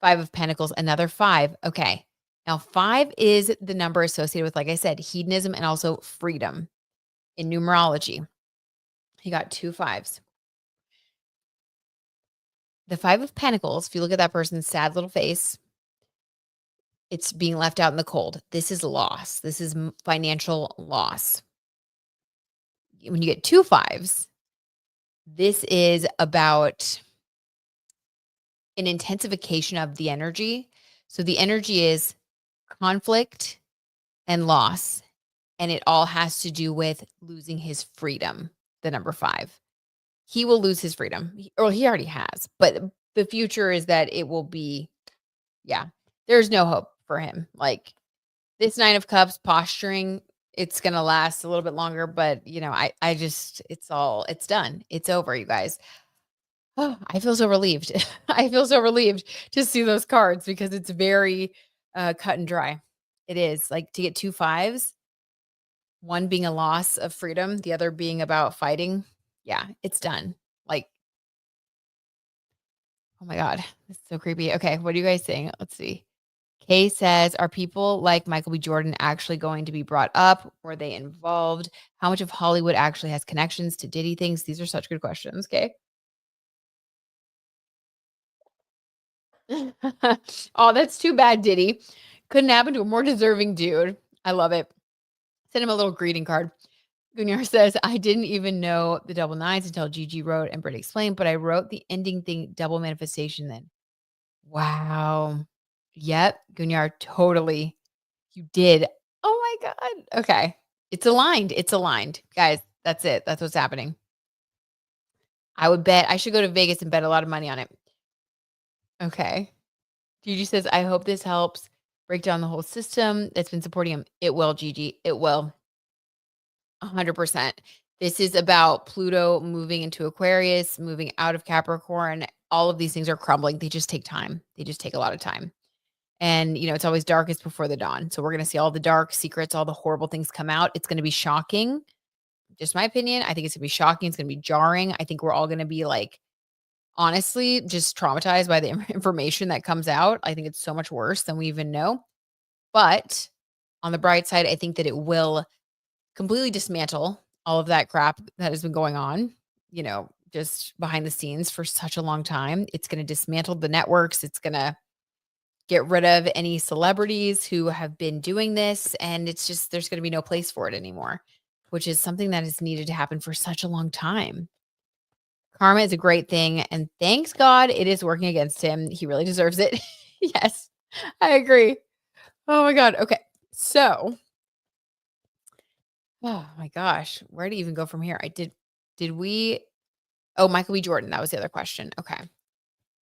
Five of Pentacles, another five. Okay. Now, five is the number associated with, like I said, hedonism and also freedom in numerology. He got two fives. The Five of Pentacles, if you look at that person's sad little face, it's being left out in the cold. This is loss. This is financial loss. When you get two fives, This is about an intensification of the energy. So the energy is conflict and loss, and it all has to do with losing his freedom, the number 5. He will lose his freedom. He already has, but the future is that it will be yeah, there's no hope for him. Like, this 9 of cups posturing, it's gonna last a little bit longer, but, I just it's done. It's over, you guys. Oh, I feel so relieved. I feel so relieved to see those cards because it's very, cut and dry. It is, like, to get 2 fives, one being a loss of freedom, the other being about fighting. Yeah, it's done. Like, oh my god, it's so creepy. Okay, what are you guys saying? Let's see. Kay says, "Are people like Michael B. Jordan actually going to be brought up? Were they involved? How much of Hollywood actually has connections to Diddy things?" These are such good questions, Kay. Oh, that's too bad, Diddy. Couldn't happen to a more deserving dude. I love it. Send him a little greeting card. Gunyar says, "I didn't even know the double nines until Gigi wrote and Britt explained, but I wrote the ending thing double manifestation then." Wow. Yep, Gunyar, totally. You did. Oh my god. Okay. It's aligned. It's aligned. Guys, that's it. That's what's happening. I would bet I should go to Vegas and bet a lot of money on it. Okay. Gigi says, "I hope this helps break down the whole system that's been supporting him." It will, Gigi. It will. 100%. This is about Pluto moving into Aquarius, moving out of Capricorn. All of these things are crumbling. They just take time. They just take a lot of time. And, it's always darkest before the dawn. So we're going to see all the dark secrets, all the horrible things come out. It's going to be shocking. Just my opinion. I think it's going to be shocking. It's going to be jarring. I think we're all going to be like, honestly, just traumatized by the information that comes out. I think it's so much worse than we even know. But on the bright side, I think that it will completely dismantle all of that crap that has been going on, just behind the scenes for such a long time. It's going to dismantle the networks. It's going to get rid of any celebrities who have been doing this. And it's just, there's going to be no place for it anymore, which is something that has needed to happen for such a long time. Karma is a great thing. And thanks God it is working against him. He really deserves it. Yes, I agree. Oh my God. Okay. So, oh my gosh, where do you even go from here? Did we, oh, Michael B. Jordan. That was the other question. Okay.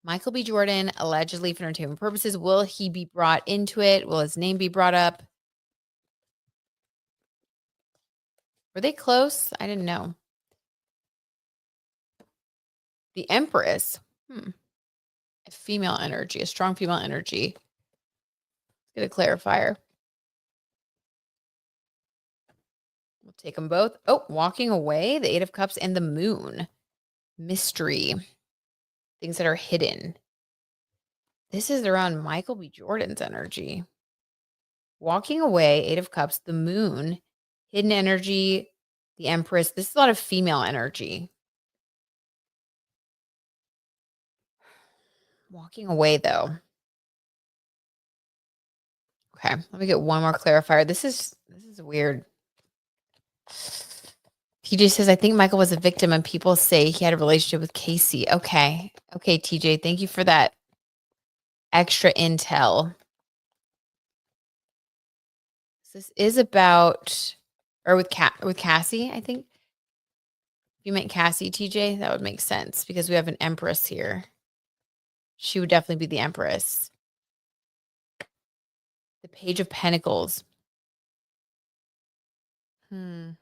Michael B. Jordan, allegedly for entertainment purposes. Will he be brought into it? Will his name be brought up? Were they close? I didn't know. The Empress. A female energy, a strong female energy. Let's get a clarifier. We'll take them both. Oh, walking away, the 8 of Cups and the Moon. Mystery. Things that are hidden. This is around Michael B. Jordan's energy. Walking away, 8 of Cups, the Moon, hidden energy, the Empress. This is a lot of female energy. Walking away, though. Okay, let me get one more clarifier. This is weird. TJ says, "I think Michael was a victim and people say he had a relationship with Casey." Okay. Okay, TJ, thank you for that extra intel. This is about, or with Cassie, I think. If you meant Cassie, TJ, that would make sense because we have an Empress here. She would definitely be the Empress. The Page of Pentacles. Okay,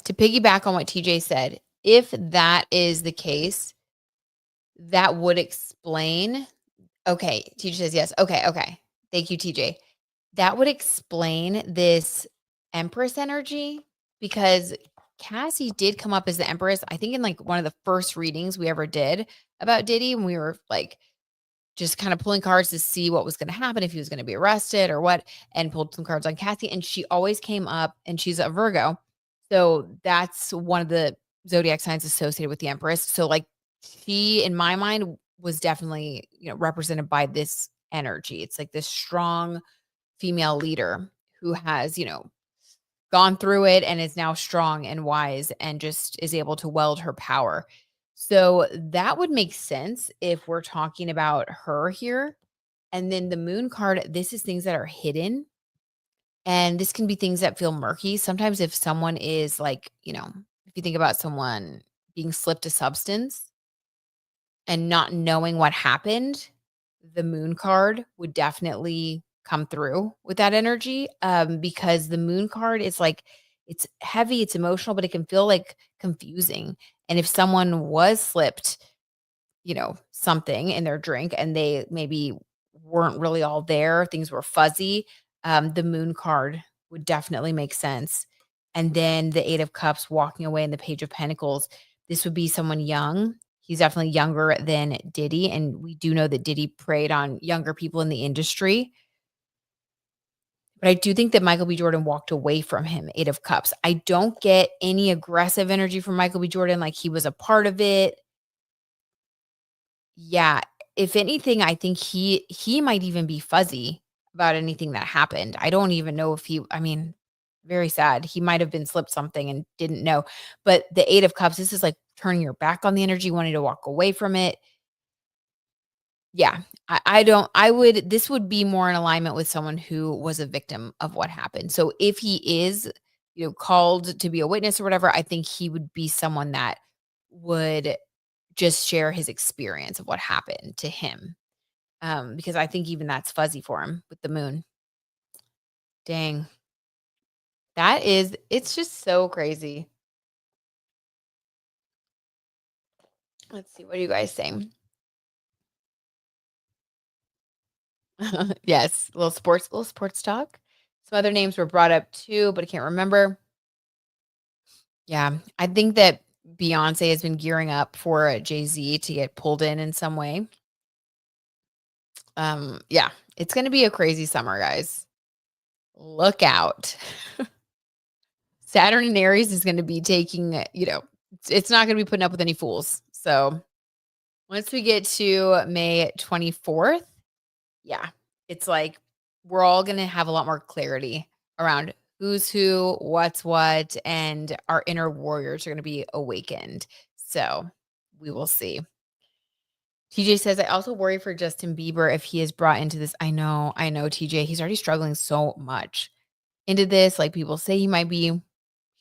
to piggyback on what TJ said, if that is the case, that would explain. Okay, TJ says yes. Okay. Thank you, TJ. That would explain this Empress energy because Cassie did come up as the Empress, I think in like one of the first readings we ever did about Diddy when we were like just kind of pulling cards to see what was going to happen, if he was going to be arrested or what, and pulled some cards on Cassie. And she always came up, and she's a Virgo. So that's one of the zodiac signs associated with the Empress. So like she, in my mind, was definitely, represented by this energy. It's like this strong female leader who has, gone through it and is now strong and wise and just is able to weld her power. So that would make sense if we're talking about her here. And then the moon card, this is things that are hidden. And this can be things that feel murky. Sometimes if someone is like, if you think about someone being slipped a substance and not knowing what happened, the moon card would definitely come through with that energy, because the moon card is like it's heavy, it's emotional, but it can feel like confusing. And if someone was slipped, something in their drink and they maybe weren't really all there, things were fuzzy, the moon card would definitely make sense. And then the 8 of cups walking away and the page of pentacles, this would be someone young. He's definitely younger than Diddy, and we do know that Diddy preyed on younger people in the industry. But I do think that Michael B. Jordan walked away from him, 8 of cups. I don't get any aggressive energy from Michael B. Jordan, like he was a part of it. Yeah, if anything, I think he might even be fuzzy about anything that happened. I don't even know if very sad. He might have been slipped something and didn't know. But the 8 of cups, this is like turning your back on the energy, wanting to walk away from it. Yeah, I don't I would this would be more in alignment with someone who was a victim of what happened. So if he is, called to be a witness or whatever, I think he would be someone that would just share his experience of what happened to him. Because I think even that's fuzzy for him with the moon. Dang. It's just so crazy. Let's see. What are you guys saying? Yes. A little sports talk. Some other names were brought up too, but I can't remember. Yeah. I think that Beyonce has been gearing up for Jay-Z to get pulled in some way. Yeah. It's going to be a crazy summer, guys. Look out. Saturn in Aries is going to be taking, it's not going to be putting up with any fools. So once we get to May 24th, yeah, it's like we're all going to have a lot more clarity around who's who, what's what, and our inner warriors are going to be awakened. So we will see. TJ says, I also worry for Justin Bieber if he is brought into this. I know, TJ. He's already struggling so much into this. Like people say he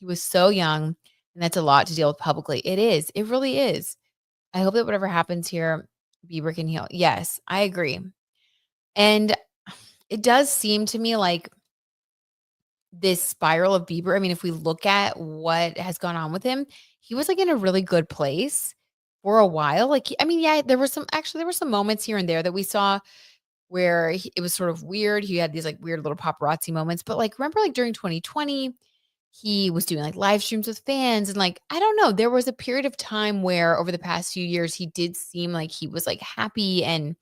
was so young, and that's a lot to deal with publicly. It is. It really is. I hope that whatever happens here, Bieber can heal. Yes, I agree. And it does seem to me like this spiral of Bieber. I mean, if we look at what has gone on with him, he was like in a really good place for a while. Like, yeah, there were some moments here and there that we saw where it was sort of weird. He had these like weird little paparazzi moments, but like, remember like during 2020, he was doing like live streams with fans and like, I don't know, there was a period of time where over the past few years, he did seem like he was like happy and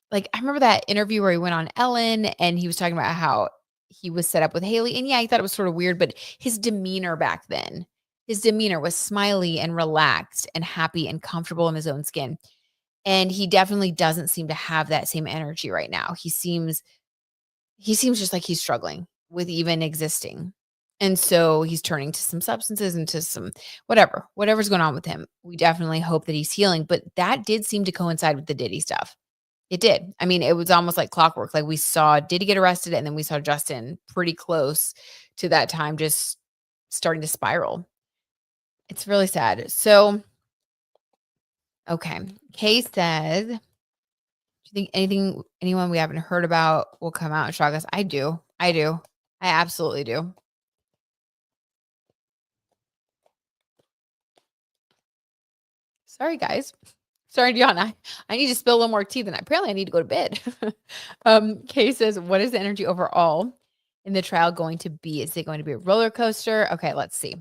like, I remember that interview where he went on Ellen and he was talking about how he was set up with Haley. And yeah, he thought it was sort of weird, but his demeanor was smiley and relaxed and happy and comfortable in his own skin. And he definitely doesn't seem to have that same energy right now. He seems just like he's struggling with even existing. And so he's turning to some substances and to some whatever's going on with him. We definitely hope that he's healing, but that did seem to coincide with the Diddy stuff. It did. I mean, it was almost like clockwork. Like we saw Diddy get arrested and then we saw Justin pretty close to that time just starting to spiral. It's really sad. So, okay. Kay says, do you think anyone we haven't heard about will come out and shock us? I do. I do. I absolutely do. Sorry, guys. Sorry, Dion. I need to spill a little more tea than apparently I need to go to bed. Kay says, what is the energy overall in the trial going to be? Is it going to be a roller coaster? Okay, let's see.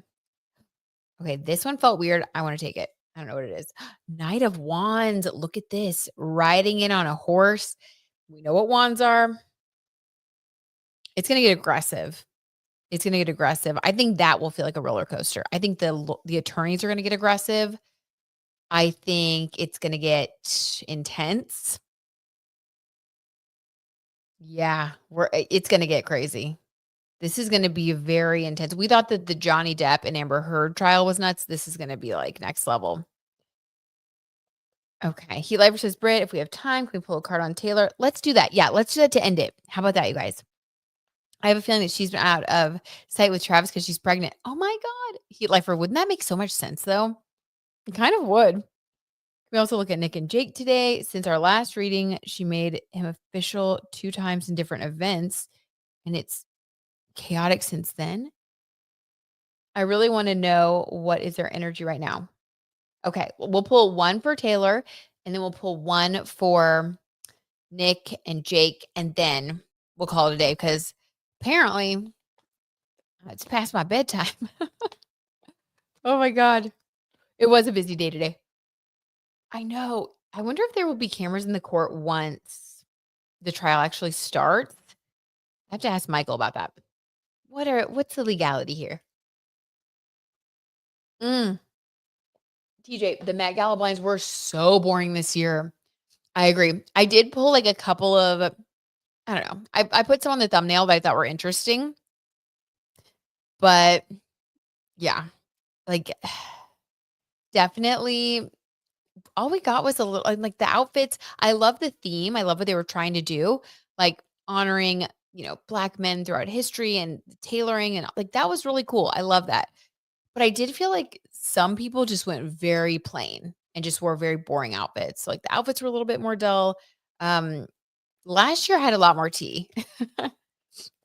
Okay, this one felt weird. I want to take it. I don't know what it is. Knight of Wands. Look at this. Riding in on a horse. We know what wands are. It's going to get aggressive. It's going to get aggressive. I think that will feel like a roller coaster. I think the attorneys are going to get aggressive. I think it's going to get intense. Yeah, it's going to get crazy. This is gonna be very intense. We thought that the Johnny Depp and Amber Heard trial was nuts. This is gonna be, like, next level. Okay. Heat Lifer says, "Britt, if we have time, can we pull a card on Taylor?" Let's do that. Yeah, let's do that to end it. How about that, you guys? I have a feeling that she's been out of sight with Travis because she's pregnant. Oh my god. Heat Lifer, wouldn't that make so much sense, though? It kind of would. We also look at Nick and Jake today. Since our last reading, she made him official 2 times in different events, and it's chaotic since then. I really wanna know what is their energy right now. Okay, we'll pull 1 for Taylor, and then we'll pull 1 for Nick and Jake, and then we'll call it a day because apparently it's past my bedtime. Oh my god. It was a busy day today. I know. I wonder if there will be cameras in the court once the trial actually starts. I have to ask Michael about that. What's the legality here? Mm, TJ, the Met Gala blinds were so boring this year. I agree. I did pull like a couple of, I don't know. I put some on the thumbnail that I thought were interesting, but yeah, like definitely all we got was a little like the outfits. I love the theme. I love what they were trying to do, like honoring, black men throughout history and tailoring and like that was really cool. I love that. But I did feel like some people just went very plain and just wore very boring outfits. Like the outfits were a little bit more dull. Um, Last year I had a lot more tea. But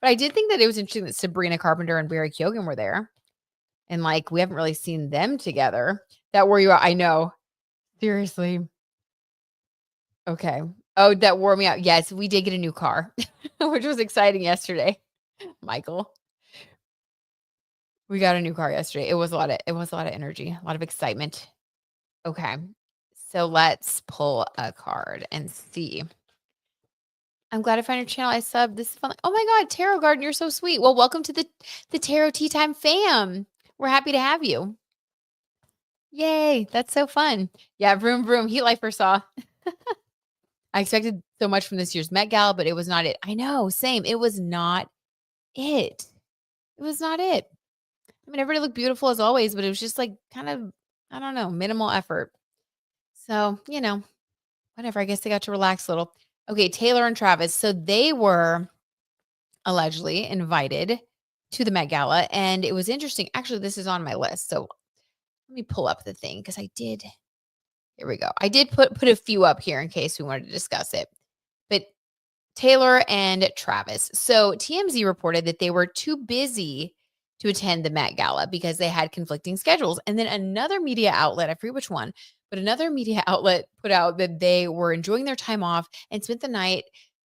I did think that it was interesting that Sabrina Carpenter and Barry Keoghan were there. And like we haven't really seen them together. That wore you out. I know. Seriously. Okay. Oh, that wore me out. Yes, we did get a new car, which was exciting yesterday. Michael, we got a new car yesterday. It was a lot of energy, a lot of excitement. Okay. So let's pull a card and see. I'm glad I found your channel. I sub. This is fun. Oh my God, Tarot Garden, you're so sweet. Well, welcome to the Tarot Tea Time fam. We're happy to have you. Yay, that's so fun. Yeah, vroom vroom. Heat Lifer saw. I expected so much from this year's Met Gala, but it was not it. I know, same. It was not it. It was not it. I mean, everybody looked beautiful as always, but it was just like kind of, I don't know, minimal effort. So, whatever. I guess they got to relax a little. Okay, Taylor and Travis. So they were allegedly invited to the Met Gala. And it was interesting. Actually, this is on my list. So let me pull up the thing because I did. Here we go. I did put a few up here in case we wanted to discuss it. But Taylor and Travis. So TMZ reported that they were too busy to attend the Met Gala because they had conflicting schedules. And then another media outlet, I forget which one, but another media outlet put out that they were enjoying their time off and spent the night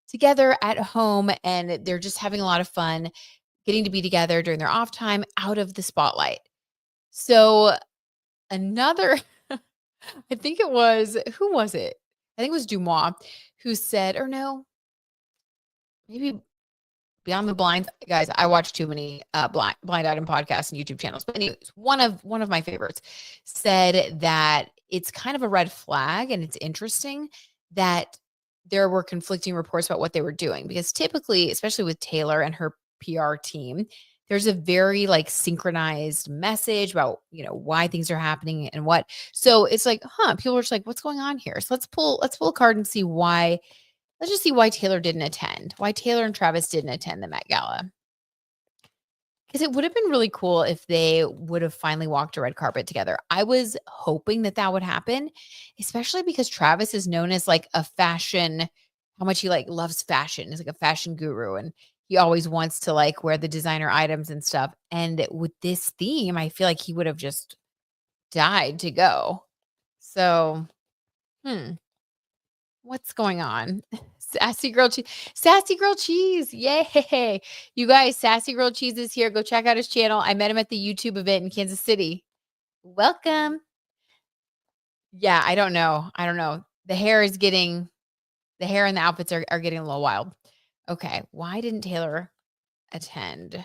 together at home and they're just having a lot of fun getting to be together during their off time out of the spotlight. So another, I think it was, who was it? I think it was Dumois who said, or no, maybe Beyond the Blinds, guys, I watch too many blind item podcasts and YouTube channels. But anyways, one of my favorites said that it's kind of a red flag, and it's interesting that there were conflicting reports about what they were doing because typically, especially with Taylor and her PR team, there's a very like synchronized message about why things are happening and what. So it's like, people are just like, what's going on here? So let's pull a card and see why. Let's just see why Taylor didn't attend, why Taylor and Travis didn't attend the Met Gala. Because it would have been really cool if they would have finally walked a red carpet together. I was hoping that that would happen, especially because Travis is known as like a fashion, how much he like loves fashion. He's like a fashion guru and he always wants to like wear the designer items and stuff. And with this theme, I feel like he would have just died to go. So, what's going on? Sassy Girl Cheese. Yay. You guys, Sassy Girl Cheese is here. Go check out his channel. I met him at the YouTube event in Kansas City. Welcome. Yeah, I don't know. The hair and the outfits are getting a little wild. Okay. Why didn't Taylor attend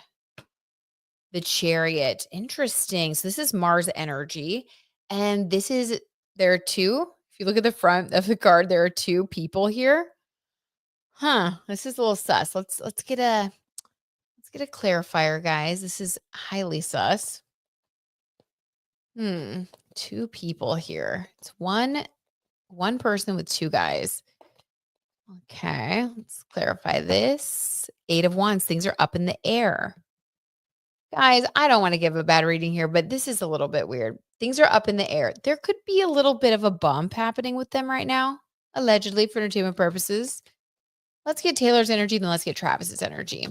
the Chariot? Interesting. So this is Mars energy. And there are two. If you look at the front of the card, there are two people here. This is a little sus. Let's get get a clarifier, guys. This is highly sus. Hmm. Two people here. It's one person with two guys. Okay, let's clarify this. Eight of Wands. Things are up in the air. Guys, I don't want to give a bad reading here, but this is a little bit weird. Things are up in the air. There could be a little bit of a bump happening with them right now, allegedly for entertainment purposes. Let's get Taylor's energy, then let's get Travis's energy.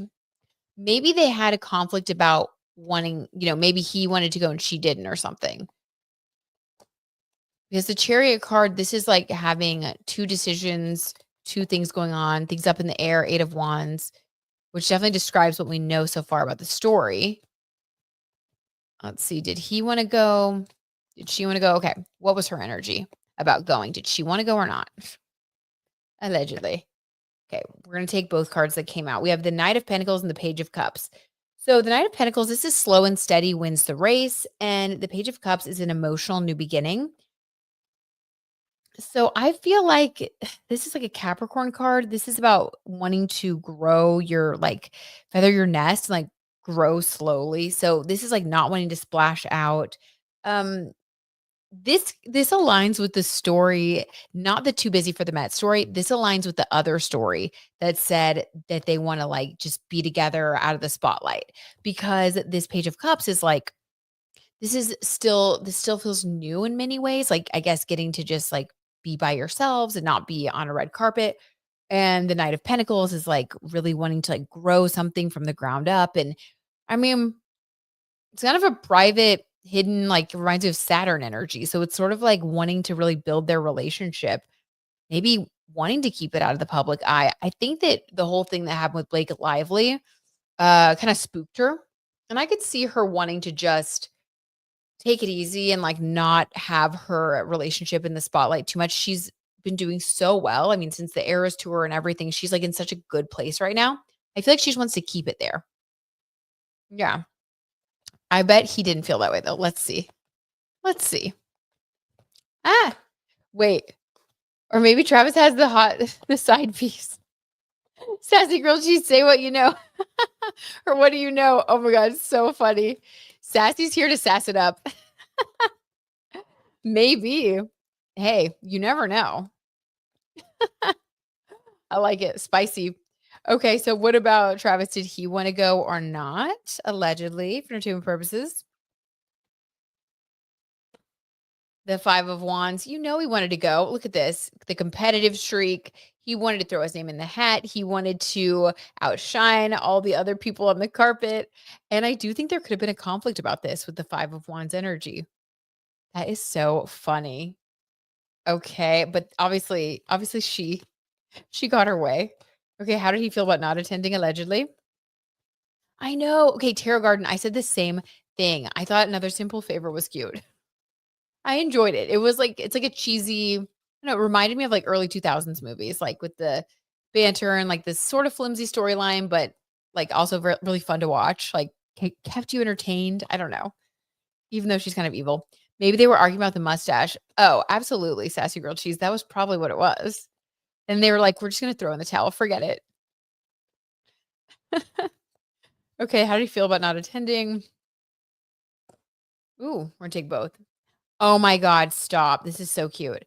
Maybe they had a conflict about wanting, maybe he wanted to go and she didn't or something. Because the Chariot card, this is like having two decisions, two things going on, things up in the air, Eight of Wands, which definitely describes what we know so far about the story. Let's see. Did he want to go? Did she want to go? Okay. What was her energy about going? Did she want to go or not? Allegedly. Okay. We're going to take both cards that came out. We have the Knight of Pentacles and the Page of Cups. So the Knight of Pentacles, this is slow and steady, wins the race. And the Page of Cups is an emotional new beginning. So I feel like this is like a Capricorn card. This is about wanting to grow your feather your nest and grow slowly. So this is like not wanting to splash out. Um this aligns with the story, not the Too Busy for the Met story. This aligns with the other story that said that they want to just be together out of the spotlight, because this Page of Cups is like this still feels new in many ways, I guess getting to just be by yourselves and not be on a red carpet. And the Knight of Pentacles is really wanting to grow something from the ground up. And I mean, it's kind of a private, hidden, it reminds me of Saturn energy. So it's sort of like wanting to really build their relationship, maybe wanting to keep it out of the public eye. I think that the whole thing that happened with Blake Lively kind of spooked her. And I could see her wanting to just take it easy and not have her relationship in the spotlight too much. She's been doing so well. I mean, since the Eras tour and everything, she's in such a good place right now. I feel like she just wants to keep it there. Yeah. I bet he didn't feel that way though. Let's see. Let's see. Ah, wait. Or maybe Travis has the side piece. Sassy girl, she say what you know. Or what do you know? Oh my God, it's so funny. Sassy's here to sass it up. Maybe. Hey, you never know. I like it. Spicy. Okay, so what about Travis? Did he want to go or not? Allegedly, for entertainment purposes. The Five of Wands. You know he wanted to go. Look at this. The competitive streak. He wanted to throw his name in the hat. He wanted to outshine all the other people on the carpet. And I do think there could have been a conflict about this with the Five of Wands energy. That is so funny. Okay, but obviously she got her way. Okay, how did he feel about not attending allegedly? I know. Okay, Tarot Garden, I said the same thing. I thought Another Simple Favor was cute. I enjoyed it. It was it's like a cheesy, I don't know, it reminded me of early 2000s movies, with the banter and this sort of flimsy storyline, but also really fun to watch. Kept you entertained. I don't know. Even though she's kind of evil. Maybe they were arguing about the mustache. Oh, absolutely. Sassy grilled cheese. That was probably what it was. And they were like, we're just going to throw in the towel. Forget it. Okay. How do you feel about not attending? Ooh, we're going to take both. Oh my God. Stop. This is so cute.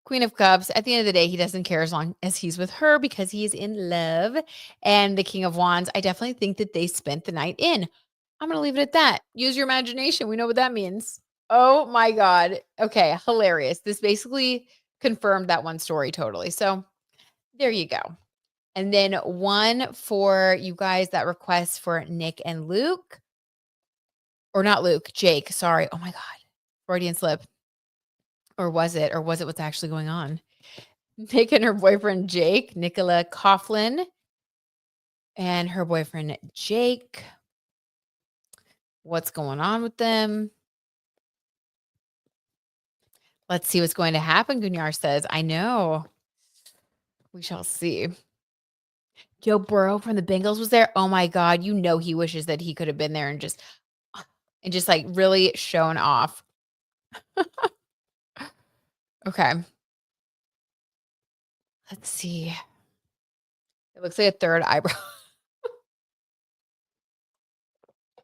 Queen of Cups. At the end of the day, he doesn't care as long as he's with her because he is in love. And the King of Wands. I definitely think that they spent the night in. I'm going to leave it at that. Use your imagination. We know what that means. Oh my God. Okay. Hilarious. This basically confirmed that one story totally. So there you go. And then one for you guys that request for Nick and Luke. Or not Luke, Jake. Sorry. Oh my God. Freudian slip. Or was it? Or was it what's actually going on? Nick and her boyfriend, Jake, Nicola Coughlin, and her boyfriend, Jake. What's going on with them? Let's see what's going to happen, Gunyar says. I know. We shall see. Joe Burrow from the Bengals was there. Oh my God. You know he wishes that he could have been there and just really shown off. Okay. Let's see. It looks like a third eyebrow.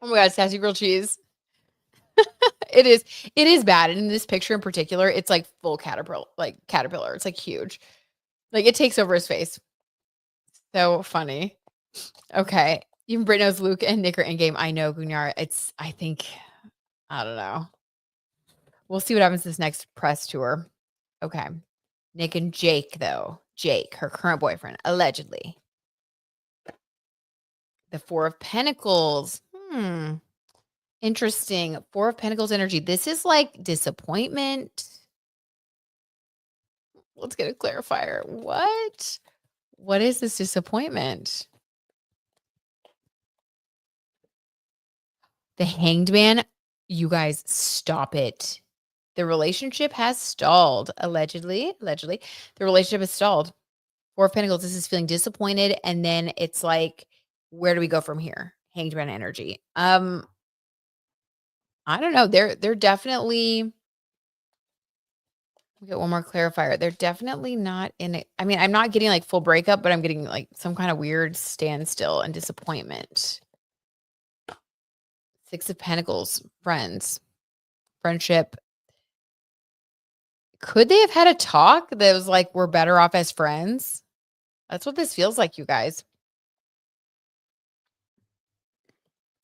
Oh my God, sassy grilled cheese. It is. It is bad. And in this picture in particular, it's like full caterpillar, like caterpillar. It's like huge. Like it takes over his face. So funny. Okay. Even Brit knows Luke and Nick are in game. I know, Gunyar. I think, I don't know. We'll see what happens this next press tour. Okay. Nick and Jake, though. Jake, her current boyfriend, allegedly. The Four of Pentacles. Interesting. Four of Pentacles energy. This is like disappointment. Let's get a clarifier. What? What is this disappointment? The Hanged Man. You guys, stop it. The relationship has stalled. Allegedly. The relationship has stalled. Four of Pentacles. This is feeling disappointed. And then it's like, where do we go from here? Hanged Man energy. I don't know. They're definitely. We get one more clarifier. They're definitely not in it. I mean, I'm not getting like full breakup, but I'm getting like some kind of weird standstill and disappointment. Six of Pentacles, friends, friendship. Could they have had a talk that was like, we're better off as friends? That's what this feels like, you guys.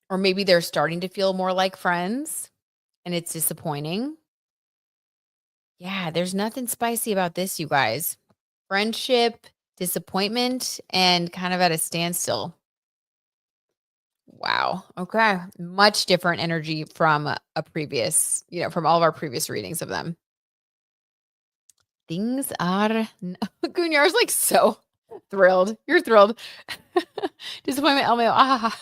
Or maybe they're starting to feel more like friends and it's disappointing. Yeah, there's nothing spicy about this, you guys. Friendship, disappointment, and kind of at a standstill. Wow. Okay. Much different energy from a previous, from all of our previous readings of them. Things are Gunyar's like so thrilled. You're thrilled. Disappointment, LMAO. Ah.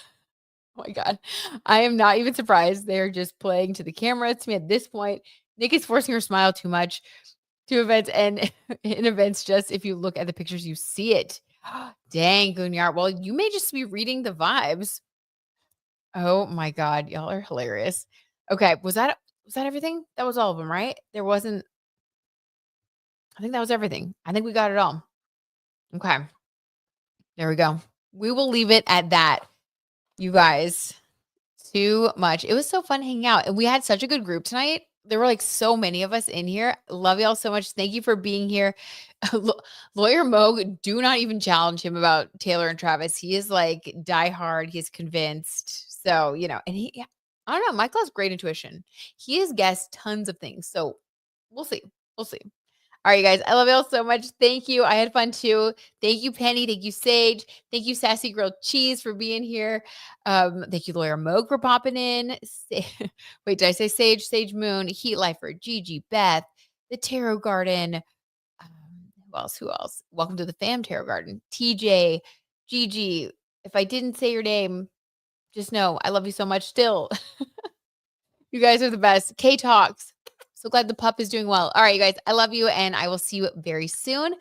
Oh my God. I am not even surprised. They're just playing to the camera. To me at this point, Nick is forcing her smile too much to events, and in events, just if you look at the pictures, you see it. Dang, Gunyar. Well, you may just be reading the vibes. Oh my God, y'all are hilarious. Okay, was that everything? That was all of them, right? There wasn't. I think that was everything. I think we got it all. Okay. There we go. We will leave it at that. You guys, too much. It was so fun hanging out. And we had such a good group tonight. There were like so many of us in here. Love y'all so much. Thank you for being here. Lawyer Mo, do not even challenge him about Taylor and Travis. He is like die hard. He's convinced. So, and I don't know. Michael has great intuition. He has guessed tons of things. So we'll see. We'll see. All right, you guys. I love y'all so much. Thank you. I had fun too. Thank you, Penny. Thank you, Sage. Thank you, Sassy Grilled Cheese, for being here. Thank you, Lawyer Moog, for popping in. Wait, did I say Sage? Sage Moon, Heat Lifer, Gigi, Beth, the Tarot Garden. Who else? Welcome to the Fam Tarot Garden. TJ, Gigi. If I didn't say your name, just know I love you so much still. You guys are the best. K Talks. So glad the pup is doing well. All right, you guys, I love you, and I will see you very soon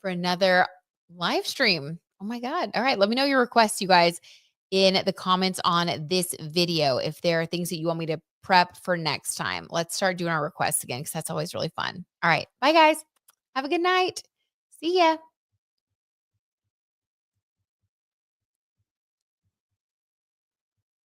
for another live stream. Oh my God. All right, let me know your requests, you guys, in the comments on this video. If there are things that you want me to prep for next time, let's start doing our requests again, because that's always really fun. All right, bye guys. Have a good night. See ya.